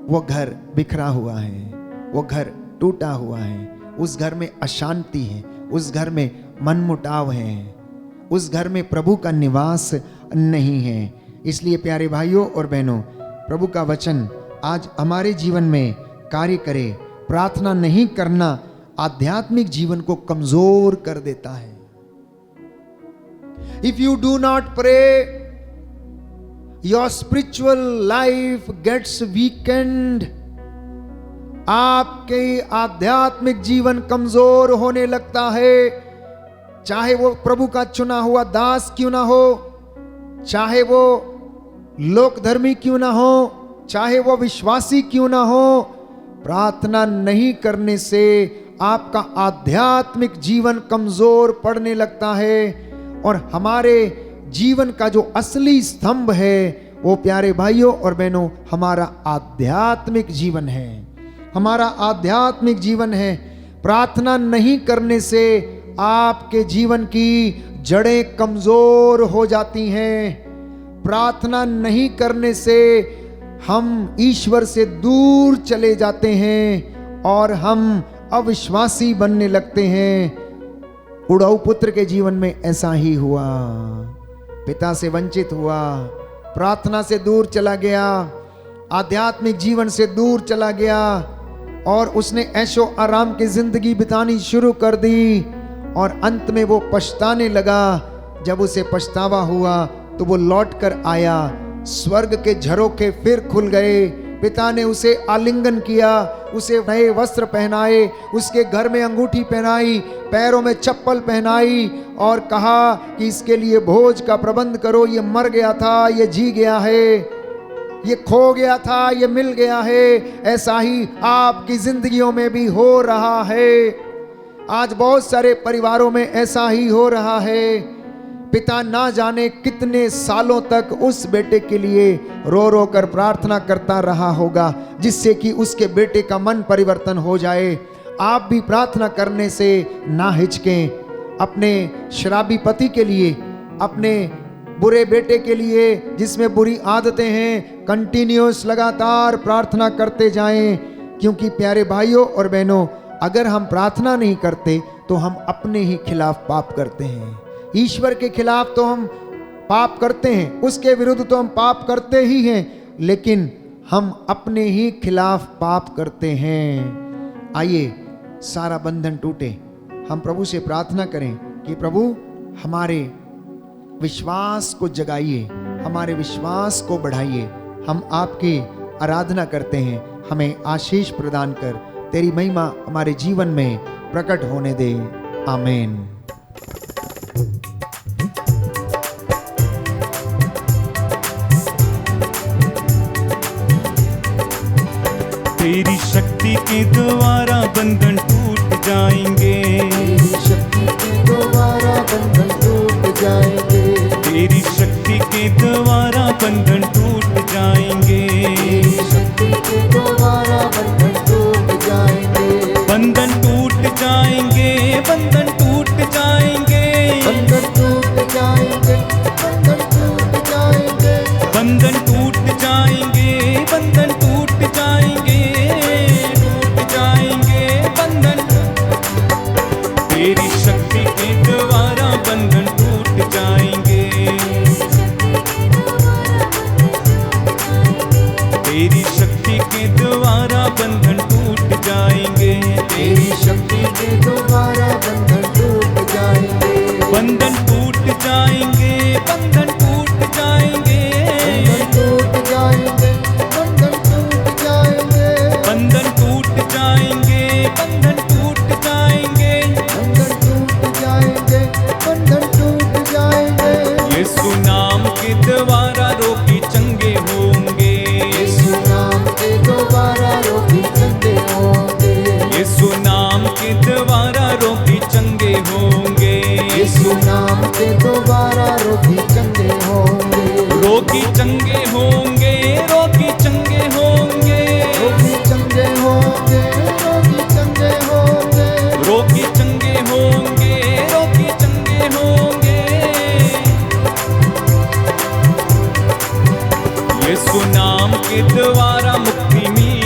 वो घर बिखरा हुआ है, वो घर टूटा हुआ है, उस घर में अशांति है, उस घर में मनमुटाव है, उस घर में प्रभु का निवास नहीं है। इसलिए प्यारे भाइयों और बहनों, प्रभु का वचन आज हमारे जीवन में कार्य करे। प्रार्थना नहीं करना आध्यात्मिक जीवन को कमजोर कर देता है। If you do not pray, your spiritual life gets weakened. आपके आध्यात्मिक जीवन कमजोर होने लगता है। चाहे वो प्रभु का चुना हुआ दास क्यों ना हो, चाहे वो लोक धर्मी क्यों ना हो, चाहे वो विश्वासी क्यों ना हो, प्रार्थना नहीं करने से आपका आध्यात्मिक जीवन कमजोर पड़ने लगता है। और हमारे जीवन का जो असली स्तंभ है वो प्यारे भाइयों और बहनों हमारा आध्यात्मिक जीवन है, हमारा आध्यात्मिक जीवन है। प्रार्थना नहीं करने से आपके जीवन की जड़ें कमजोर हो जाती हैं। प्रार्थना नहीं करने से हम ईश्वर से दूर चले जाते हैं और हम अविश्वासी बनने लगते हैं। उड़ाऊ पुत्र के जीवन में ऐसा ही हुआ। पिता से वंचित हुआ, प्रार्थना से दूर चला गया, आध्यात्मिक जीवन से दूर चला गया और उसने ऐशो आराम की जिंदगी बितानी शुरू कर दी। और अंत में वो पछताने लगा। जब उसे पछतावा हुआ तो वो लौट कर आया, स्वर्ग के झरोखे फिर खुल गए। पिता ने उसे आलिंगन किया, उसे नए वस्त्र पहनाए, उसके घर में अंगूठी पहनाई, पैरों में चप्पल पहनाई और कहा कि इसके लिए भोज का प्रबंध करो। ये मर गया था, ये जी गया है, ये खो गया था, ये मिल गया है। ऐसा ही आपकी जिंदगियों में भी हो रहा है। आज बहुत सारे परिवारों में ऐसा ही हो रहा है। पिता ना जाने कितने सालों तक उस बेटे के लिए रो रो कर प्रार्थना करता रहा होगा, जिससे कि उसके बेटे का मन परिवर्तन हो जाए। आप भी प्रार्थना करने से ना हिचकें। अपने शराबी पति के लिए, अपने बुरे बेटे के लिए जिसमें बुरी आदतें हैं, कंटिन्यूस लगातार प्रार्थना करते जाएं। क्योंकि प्यारे भाइयों और बहनों, अगर हम प्रार्थना नहीं करते तो हम अपने ही खिलाफ पाप करते हैं। ईश्वर के खिलाफ तो हम पाप करते हैं, उसके विरुद्ध तो हम पाप करते ही हैं, लेकिन हम अपने ही खिलाफ पाप करते हैं। आइए सारा बंधन टूटे, हम प्रभु से प्रार्थना करें कि प्रभु हमारे विश्वास को जगाइए, हमारे विश्वास को बढ़ाइए। हम आपकी आराधना करते हैं, हमें आशीष प्रदान कर तेरी महिमा हमारे जीवन में प्रकट होने दे। आमीन। तेरी शक्ति के द्वारा बंधन टूट जाएंगे, तेरी शक्ति के द्वारा बंधन टूट जाएंगे, तेरी शक्ति के द्वारा बंधन टूट जाएंगे, तेरी शक्ति के द्वारा बंधन टूट जाएंगे, बंधन टूट जाएंगे, बंधन टूट जाएंगे, बंधन टूट जाएंगे, बंधन टूट जाएंगे, बंधन टूट जाएंगे, बंधन टूट जाएंगे, टूट जाएंगे बंधन। तेरी शक्ति के द्वारा बंधन टूट जाएंगे, तेरी शक्ति के द्वारा बंधन टूट जाएंगे, तेरी शक्ति के द्वारा बंधन टूट जाएंगे, बंधन टूट जाएंगे, बंधन टूट जाएंगे, बंधन टूट जाएंगे, बंधन टूट जाएंगे, बंधन टूट जाएंगे, बंधन टूट जाएंगे, बंधन टूट जाएंगे, बंधन टूट जाएंगे। यीशु नाम के द्वारा रोगी चंगे होंगे, यीशु नाम के द्वारा रोगी चंगे होंगे, यीशु नाम के द्वारा रोगी चंगे होंगे, यीशु नाम के द्वारा रोगी चंगे होंगे, रोगी चंगे होंगे, रोगी चंगे होंगे, रोगी चंगे होंगे, रोगी चंगे होंगे, रोगी चंगे होंगे, रोगी चंगे होंगे। यीशु नाम के द्वारा मुक्ति मिलेगी,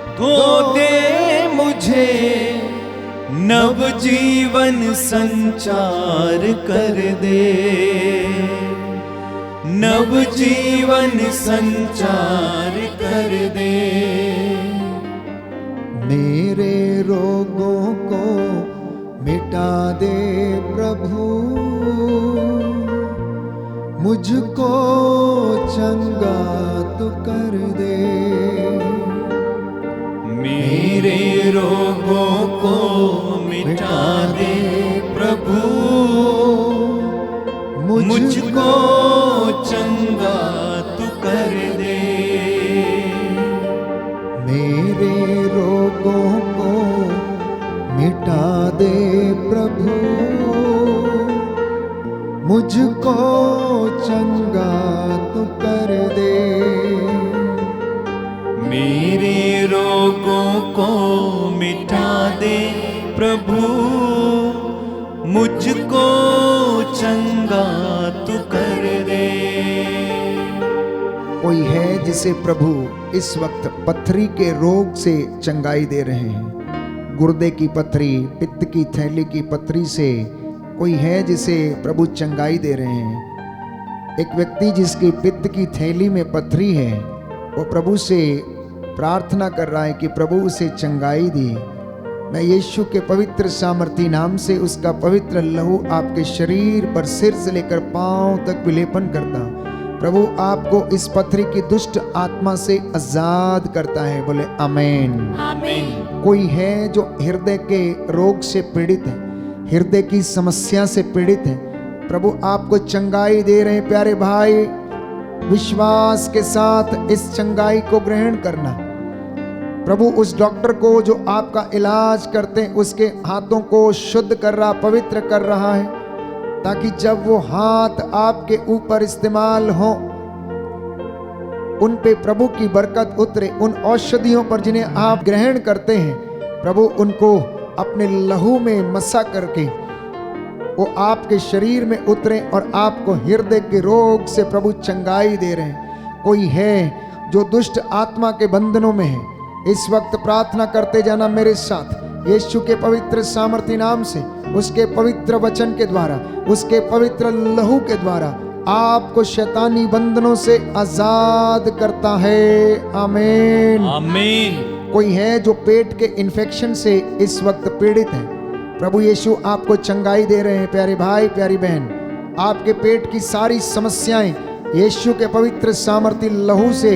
धो दे मुझे, नव जीवन संचार कर दे, नव जीवन संचार कर दे। मेरे रोगों को मिटा दे प्रभु, मुझको चंगा तू कर दे। मेरे रोगों को मिटा दे प्रभु, मुझको चंगा तू कर दे। मेरे रोगों को मिटा दे प्रभु, मुझको चंगा तू कर दे। मेरे रोगों को मिटा दे प्रभु, मुझको चंगा तू कर दे। कोई है जिसे प्रभु इस वक्त पथरी के रोग से चंगाई दे रहे हैं। गुर्दे की पथरी, पित्त की थैली की पथरी से कोई है जिसे प्रभु चंगाई दे रहे हैं। एक व्यक्ति जिसकी पित्त की थैली में पथरी है, वो प्रभु से प्रार्थना कर रहा है कि प्रभु उसे चंगाई दी। मैं यीशु के पवित्र सामर्थी नाम से उसका पवित्र लहू आपके शरीर पर सिर से लेकर पांव तक विलेपन करता हूं। प्रभु आपको इस पथरी की दुष्ट आत्मा से आजाद करता है। बोले आमीन। आमीन। कोई है जो हृदय के रोग से पीड़ित है, हृदय की समस्या से पीड़ित है, प्रभु आपको चंगाई दे रहे हैं। प्यारे भाई, विश्वास के साथ इस चंगाई को ग्रहण करना। प्रभु उस डॉक्टर को जो आपका इलाज करते हैं उसके हाथों को शुद्ध कर रहा, पवित्र कर रहा है, ताकि जब वो हाथ आपके ऊपर इस्तेमाल हो, उन पे प्रभु की बरकत उतरे। उन औषधियों पर जिन्हें आप ग्रहण करते हैं, प्रभु उनको अपने लहू में मसा करके वो आपके शरीर में उतरे और आपको हृदय के रोग से प्रभु चंगाई दे रहे हैं। कोई है जो दुष्ट आत्मा के बंधनों में है, इस वक्त प्रार्थना करते जाना मेरे साथ। यीशु के पवित्र सामर्थी नाम से, उसके पवित्र वचन के द्वारा, उसके पवित्र लहू के द्वारा आपको शैतानी बंधनों से आजाद करता है। आमीन। आमीन। कोई है जो पेट के इन्फेक्शन से इस वक्त पीड़ित है, प्रभु यीशु आपको चंगाई दे रहे हैं। प्यारे भाई, प्यारी बहन, आपके पेट की सारी समस्याएं यीशु के पवित्र सामर्थी लहू से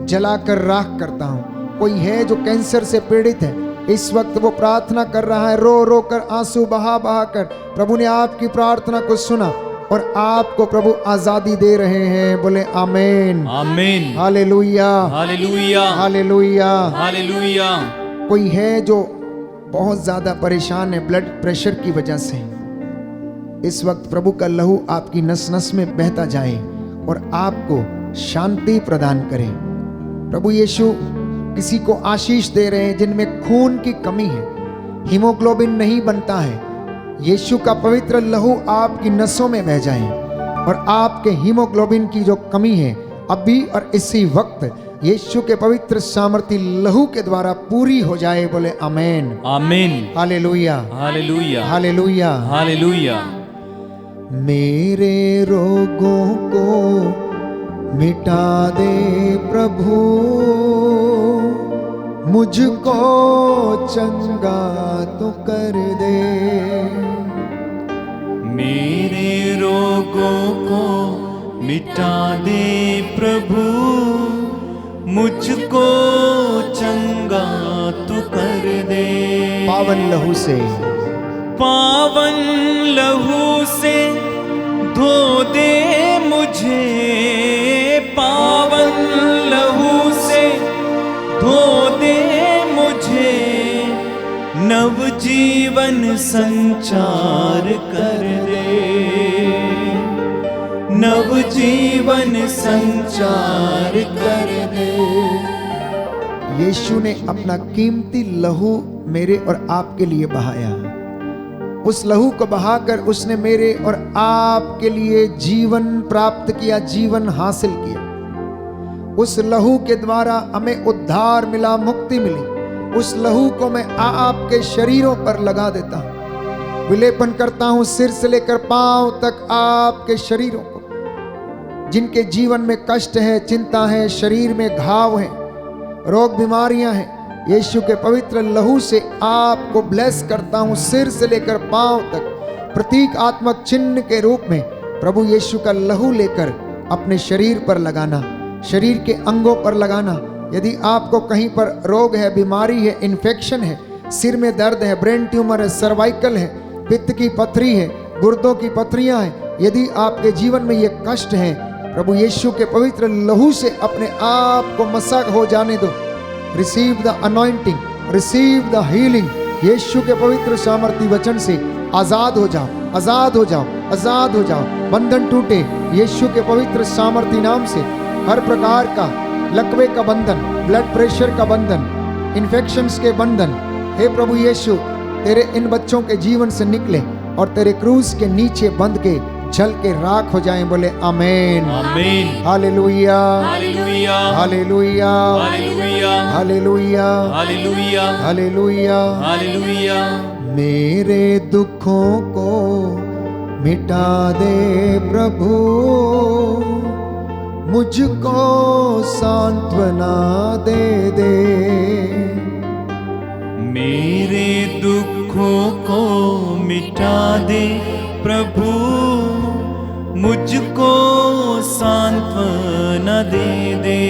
जलाकर राख करता हूं। कोई है जो कैंसर से पीड़ित है, इस वक्त वो प्रार्थना कर रहा है, रो रो कर, आंसू बहा बहा कर। प्रभु ने आपकी प्रार्थना को सुना और आपको प्रभु आजादी दे रहे हैं। बोले आमीन। आमीन। हालेलुया, हालेलुया, हालेलुया, हालेलुया। कोई है जो बहुत ज्यादा परेशान है ब्लड प्रेशर की वजह से, इस वक्त प्रभु का लहू आपकी नस नस में बहता जाए और आपको शांति प्रदान करे। प्रभु यीशु किसी को आशीष दे रहे हैं जिनमें खून की कमी है, हीमोग्लोबिन नहीं बनता है। यीशु का पवित्र लहू आपकी नसों में बह जाए और आपके हीमोग्लोबिन की जो कमी है अभी और इसी वक्त यीशु के पवित्र सामर्थी लहू के द्वारा पूरी हो जाए। बोले आमीन। आमीन। हालेलुया, हालेलुया, हालेलुया, हालेलुया। मेरे रोगों को मिटा दे प्रभु, मुझको चंगा तो कर दे। मेरे रोगों को मिटा दे प्रभु, मुझको चंगा तू कर दे। पावन लहू से, पावन लहू से धो दे मुझे, पावन लहू से धो दे मुझे, नव जीवन संचार कर दे, नव जीवन संचार कर दे। यीशु ने अपना कीमती लहू मेरे और आपके लिए बहाया। उस लहू को बहाकर उसने मेरे और आपके लिए जीवन प्राप्त किया, जीवन हासिल किया। उस लहू के द्वारा हमें उद्धार मिला, मुक्ति मिली। उस लहू को मैं आपके शरीरों पर लगा देता हूं। विलेपन करता हूं सिर से लेकर पांव तक आपके शरीरों को। जिनके जीवन में कष्ट है, चिंता है, शरीर में घाव है, रोग बीमारियां हैं, यीशु के पवित्र लहू से आपको ब्लेस करता हूं सिर से लेकर पांव तक। प्रतीकात्मक चिन्ह के रूप में प्रभु यीशु का लहू लेकर अपने शरीर पर लगाना, शरीर के अंगों पर लगाना। यदि आपको कहीं पर रोग है, बीमारी है, इन्फेक्शन है, सिर में दर्द है, ब्रेन ट्यूमर है, सर्वाइकल है, पित्त की पथरी है, गुर्दों की पथरियां हैं, यदि आपके जीवन में ये कष्ट है, प्रभु यीशु के पवित्र लहू से अपने आप को मसा हो जाने दो। Receive the anointing, receive the healing. यीशु के पवित्र सामर्थी वचन से आजाद हो जाओ, आजाद हो जाओ, आजाद हो जाओ। बंधन टूटे यीशु के पवित्र सामर्थी नाम से। हर प्रकार का लकवे का बंधन, ब्लड प्रेशर का बंधन, इन्फेक्शंस के बंधन, हे प्रभु यीशु तेरे इन बच्चों के जीवन से निकले और तेरे क्रूस के नीचे बंध के जल के राख हो जाएं। बोले आमीन, आमीन, हालेलुया, हालेलुया, हालेलुया, हालेलुया, हालेलुया, हालेलुया, हालेलुया। हालेलुया। मेरे दुखों को मिटा दे प्रभु, मुझको सांत्वना दे दे। मेरे दुखों को मिटा दे प्रभु, मुझको सांत्वना दे दे।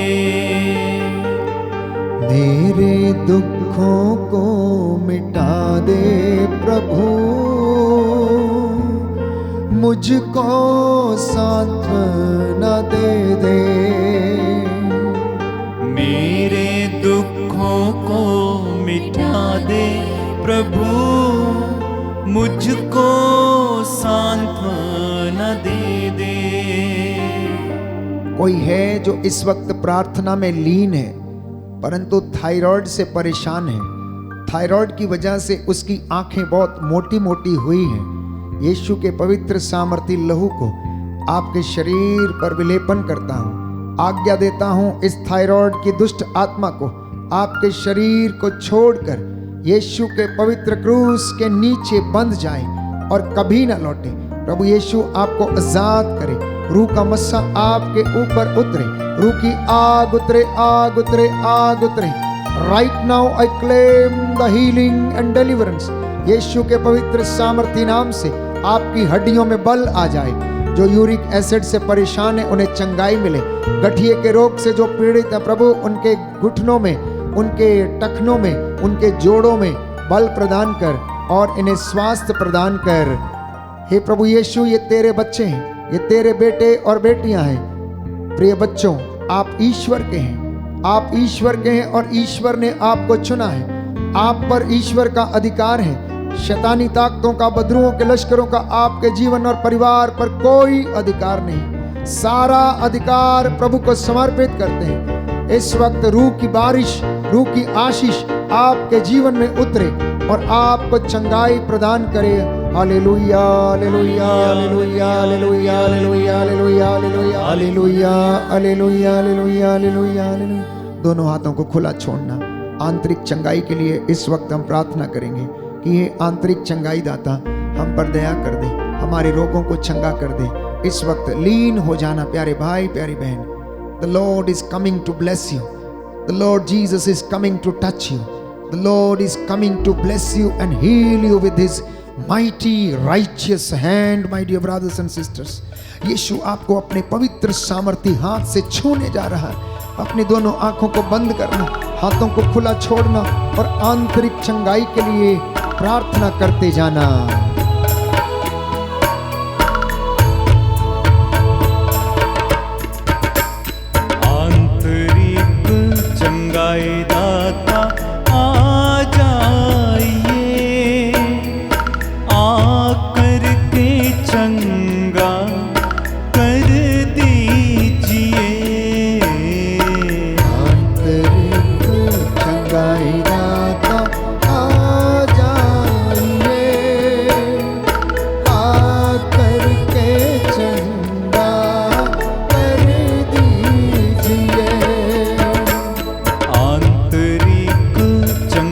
मेरे दुखों को मिटा दे प्रभु, मुझको सांत्वना दे दे। मेरे दुखों को मिटा दे प्रभु, मुझको सांत्वना दे दे। कोई है जो इस वक्त प्रार्थना में लीन है, परंतु थायराइड से परेशान है। थायराइड की वजह से उसकी आंखें बहुत मोटी मोटी हुई हैं। यीशु के पवित्र सामर्थी लहू को आपके शरीर पर विलेपन करता हूँ। आज्ञा देता हूँ इस थायराइड की दुष्ट आत्मा को आपके शरीर को छोड़कर यीशु के पवित्र क्रूस के नीचे बंध जाए और कभी ना लौटे। प्रभु यीशु आपको आजाद करे। रूह का मस्सा आपके ऊपर उतरे, रूह की आग उतरे, आग उतरे, आग उतरे। Right now I claim the healing and deliverance. यीशु के पवित्र सामर्थी नाम से आपकी हड्डियों में बल आ जाए। जो यूरिक एसिड से परेशान है उन्हें चंगाई मिले। गठिए के रोग से जो पीड़ित है प्रभु, उनके घुटनों में, उनके टखनों में, उनके जोड़ों में बल प्रदान कर और इन्हें स्वास्थ्य प्रदान कर। हे प्रभु यीशु, ये तेरे बच्चे हैं, ये तेरे बेटे और बेटियां हैं। प्रिय बच्चों, आप ईश्वर के हैं, आप ईश्वर के हैं और ईश्वर ने आपको चुना है। आप पर ईश्वर का अधिकार है। शैतानी ताकतों का, बदरुओं के लश्करों का आपके जीवन और परिवार पर कोई अधिकार नहीं। सारा अधिकार प्रभु को समर्पित करते हैं। इस वक्त रूह की बारिश, रूह की आशीष आपके जीवन में उतरे और आपको चंगाई प्रदान करे। हालेलुया, हालेलुया, हालेलुया, हालेलुया, हालेलुया, हालेलुया, हालेलुया, हालेलुया, हालेलुया, हालेलुया, हालेलुया, हालेलुया। दोनों हाथों को खुला छोड़ना। आंतरिक चंगाई के लिए इस वक्त हम प्रार्थना करेंगे कि ये आंतरिक चंगाई दाता हम पर दया कर दे, हमारे रोगों को चंगा कर दे। इस वक्त लीन हो जाना प्यारे भाई, प्यारी बहन। The Lord is coming to bless you. The Lord Jesus is coming to touch you. The Lord is coming to bless you and heal you with His mighty righteous hand, my dear brothers and sisters. यीशु आपको अपने पवित्र सामर्थी हाथ से छूने जा रहा है। अपनी दोनों आंखों को बंद करना, हाथों को खुला छोड़ना और आंतरिक चंगाई के लिए प्रार्थना करते जाना। आंतरिक चंगाई दाता आ जाइए, आकर के चंगा कर दीजिए। आंतरिक चंगाई दाता आ जाइए,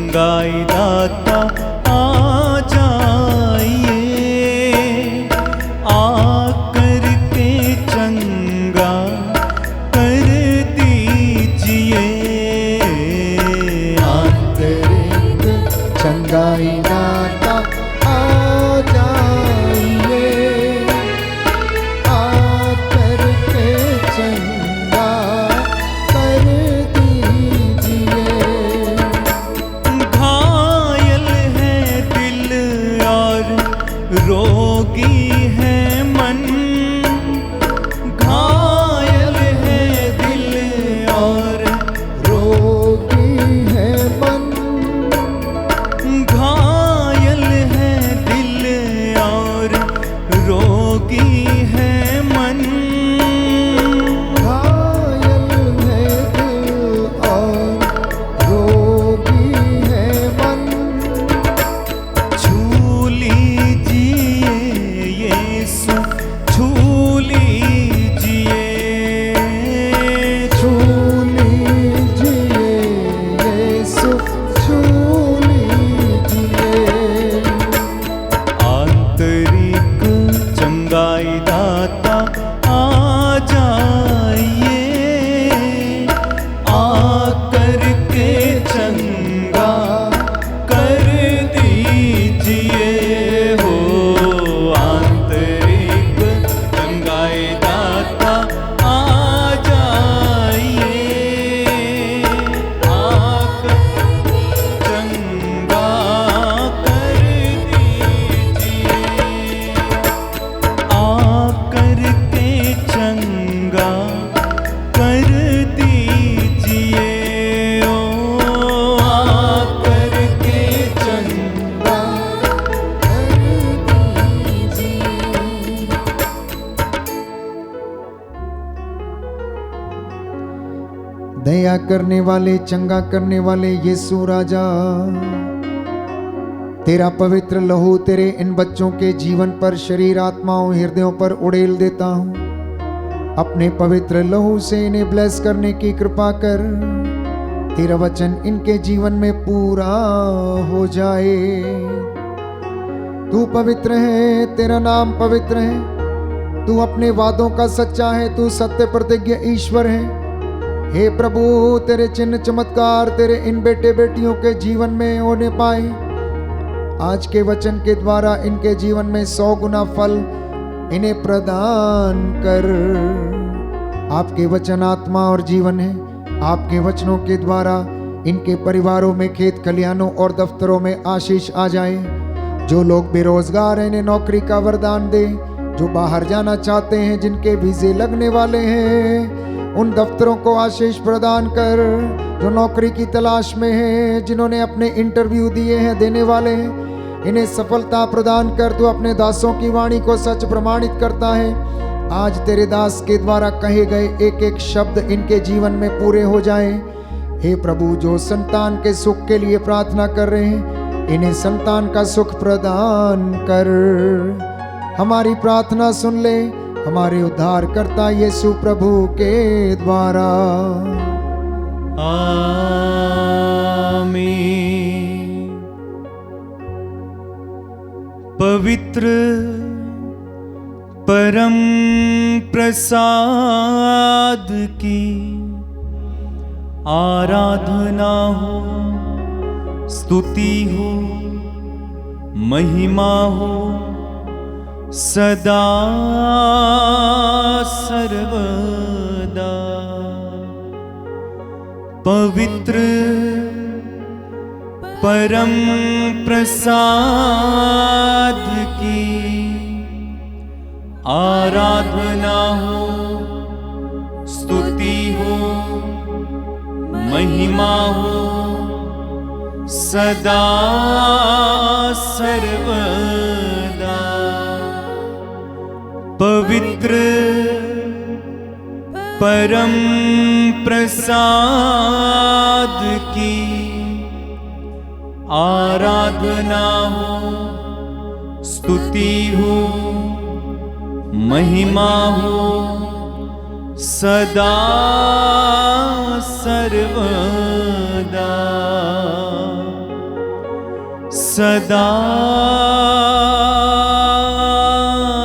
चंगाई दाता आ जाइए, आकर के चंगा कर दीजिए। आंतरिक चंगाई दाता आ जाइए, आकर के चंगा कर दीजिए। घायल है दिल और रोगी है मन, घायल है दिल और रोगी है मन, घायल है दिल और रोगी है मन। घायल है दिल और रोगी है मन। छू लीजिए यीशु, छू लीजिए, छू लीजिए यीशु, छू लीजिए। आंतरिक चंगाई दाता आ जाइए, आकर के चंगा कर दीजिए हो। आंतरिक चंगाई दाता आ जाइए, आकर चंगा कर दीजिए, आकर के चंगा कर दीजिए। ओ आकर के चंगा दया करने वाले, चंगा करने वाले यीशु राजा, तेरा पवित्र लहू तेरे इन बच्चों के जीवन पर, शरीर, आत्माओं, हृदयों पर उड़ेल देता हूँ। अपने पवित्र लहू से इन्हें ब्लेस करने की कृपा कर। तेरा वचन इनके जीवन में पूरा हो जाए। तू पवित्र है, तेरा नाम पवित्र है, तू अपने वादों का सच्चा है, तू सत्य प्रतिज्ञ ईश्वर है। हे प्रभु, तेरे चिन्ह चमत्कार तेरे इन बेटे बेटियों के जीवन में होने पाए। आज के वचन के द्वारा इनके जीवन में 100 गुना फल इन्हें प्रदान कर। आपके वचन आत्मा और जीवन है। आपके वचनों के द्वारा इनके परिवारों में, खेत खलिहानों और दफ्तरों में आशीष आ जाए। जो लोग बेरोजगार हैं, इन्हें नौकरी का वरदान दे। जो बाहर जाना चाहते हैं, जिनके वीजे लगने वाले हैं, उन दफ्तरों को आशीष प्रदान कर। जो नौकरी की तलाश में हैं, जिन्होंने अपने इंटरव्यू दिए हैं, देने वाले हैं, इन्हें सफलता प्रदान कर। तू अपने दासों की वाणी को सच प्रमाणित करता है। आज तेरे दास के द्वारा कहे गए एक एक शब्द इनके जीवन में पूरे हो जाए। हे प्रभु, जो संतान के सुख के लिए प्रार्थना कर रहे हैं, इन्हें संतान का सुख प्रदान कर। हमारी प्रार्थना सुन ले, हमारे उद्धारकर्ता यीशु प्रभु के द्वारा। आमीन। पवित्र परम प्रसाद की आराधना हो, स्तुति हो, महिमा हो सदा सर्वदा। पवित्र परम प्रसाद की आराधना हो, स्तुति हो, महिमा हो सदा सर्वदा। पवित्र परम प्रसाद की आराधना हो, स्तुति हो, महिमा हो सदा सर्वदा। सदा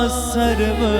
सर्वदा।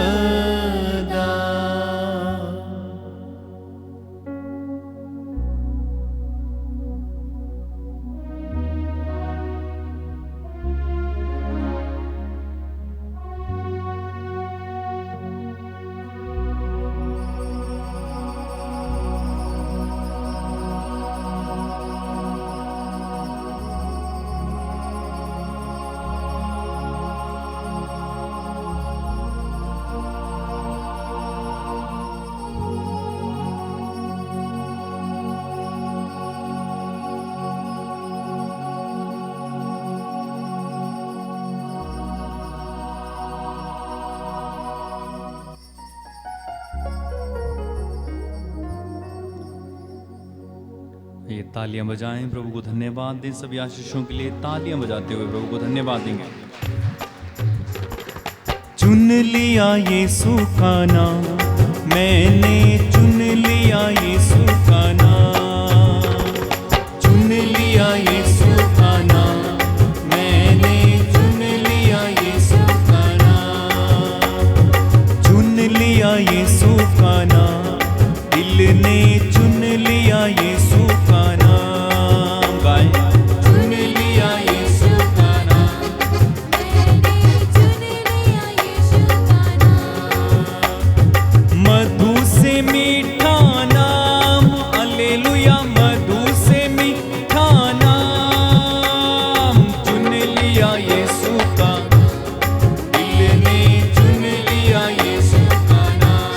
ये तालियां बजाएं, प्रभु को धन्यवाद दें। सभी आशीषों के लिए तालियां बजाते हुए प्रभु को धन्यवाद देंगे। चुन लिया यीशु का नाम, मैंने चुन लिया यीशु का नाम। चुन लिया यीशु का नाम, मैंने चुन लिया यीशु का नाम। चुन लिया यीशु का नाम, दिल ने चुन लिया यीशु का नाम। गाएं। चुन लिया यीशु का नाम, मैंने चुन लिया यीशु का नाम। मधु से मीठा नाम, हालेलुया, मधु से मीठा नाम। चुन लिया यीशु का, दिल ने चुन लिया यीशु का नाम।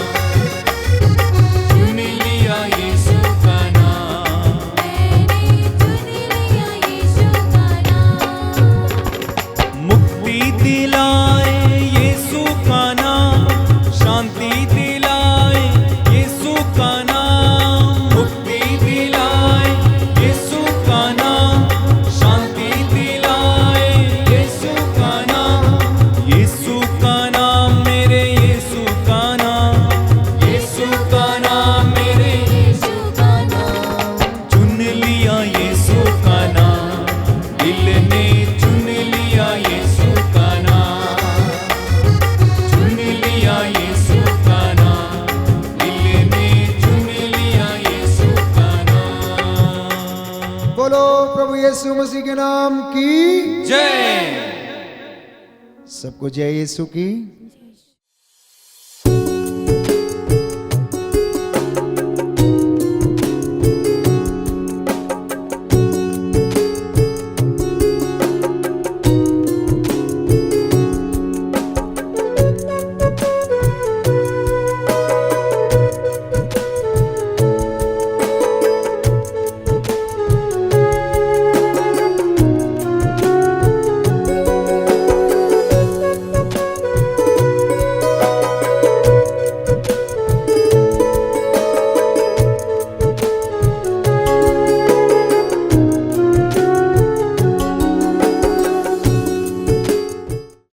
चुन लिया यीशु का नाम, मैंने चुन लिया यीशु का नाम। मुक्ति दिलाए यीशु का नाम, शांति दिलाए यीशु का नाम। मुक्ति दिलाए यीशु का नाम, शांति दिलाए यीशु का नाम। यीशु का नाम मेरे यीशु का नाम, यीशु का नाम मेरे यीशु का नाम। चुन लिया यीशु का नाम, दिल ने चुन लिया यीशु का नाम। चुन लिया यीशु का नाम, दिल ने चुन लिया यीशु का नाम। बोलो प्रभु यीशु मसीह के नाम की जय। सबको जय यीशु की।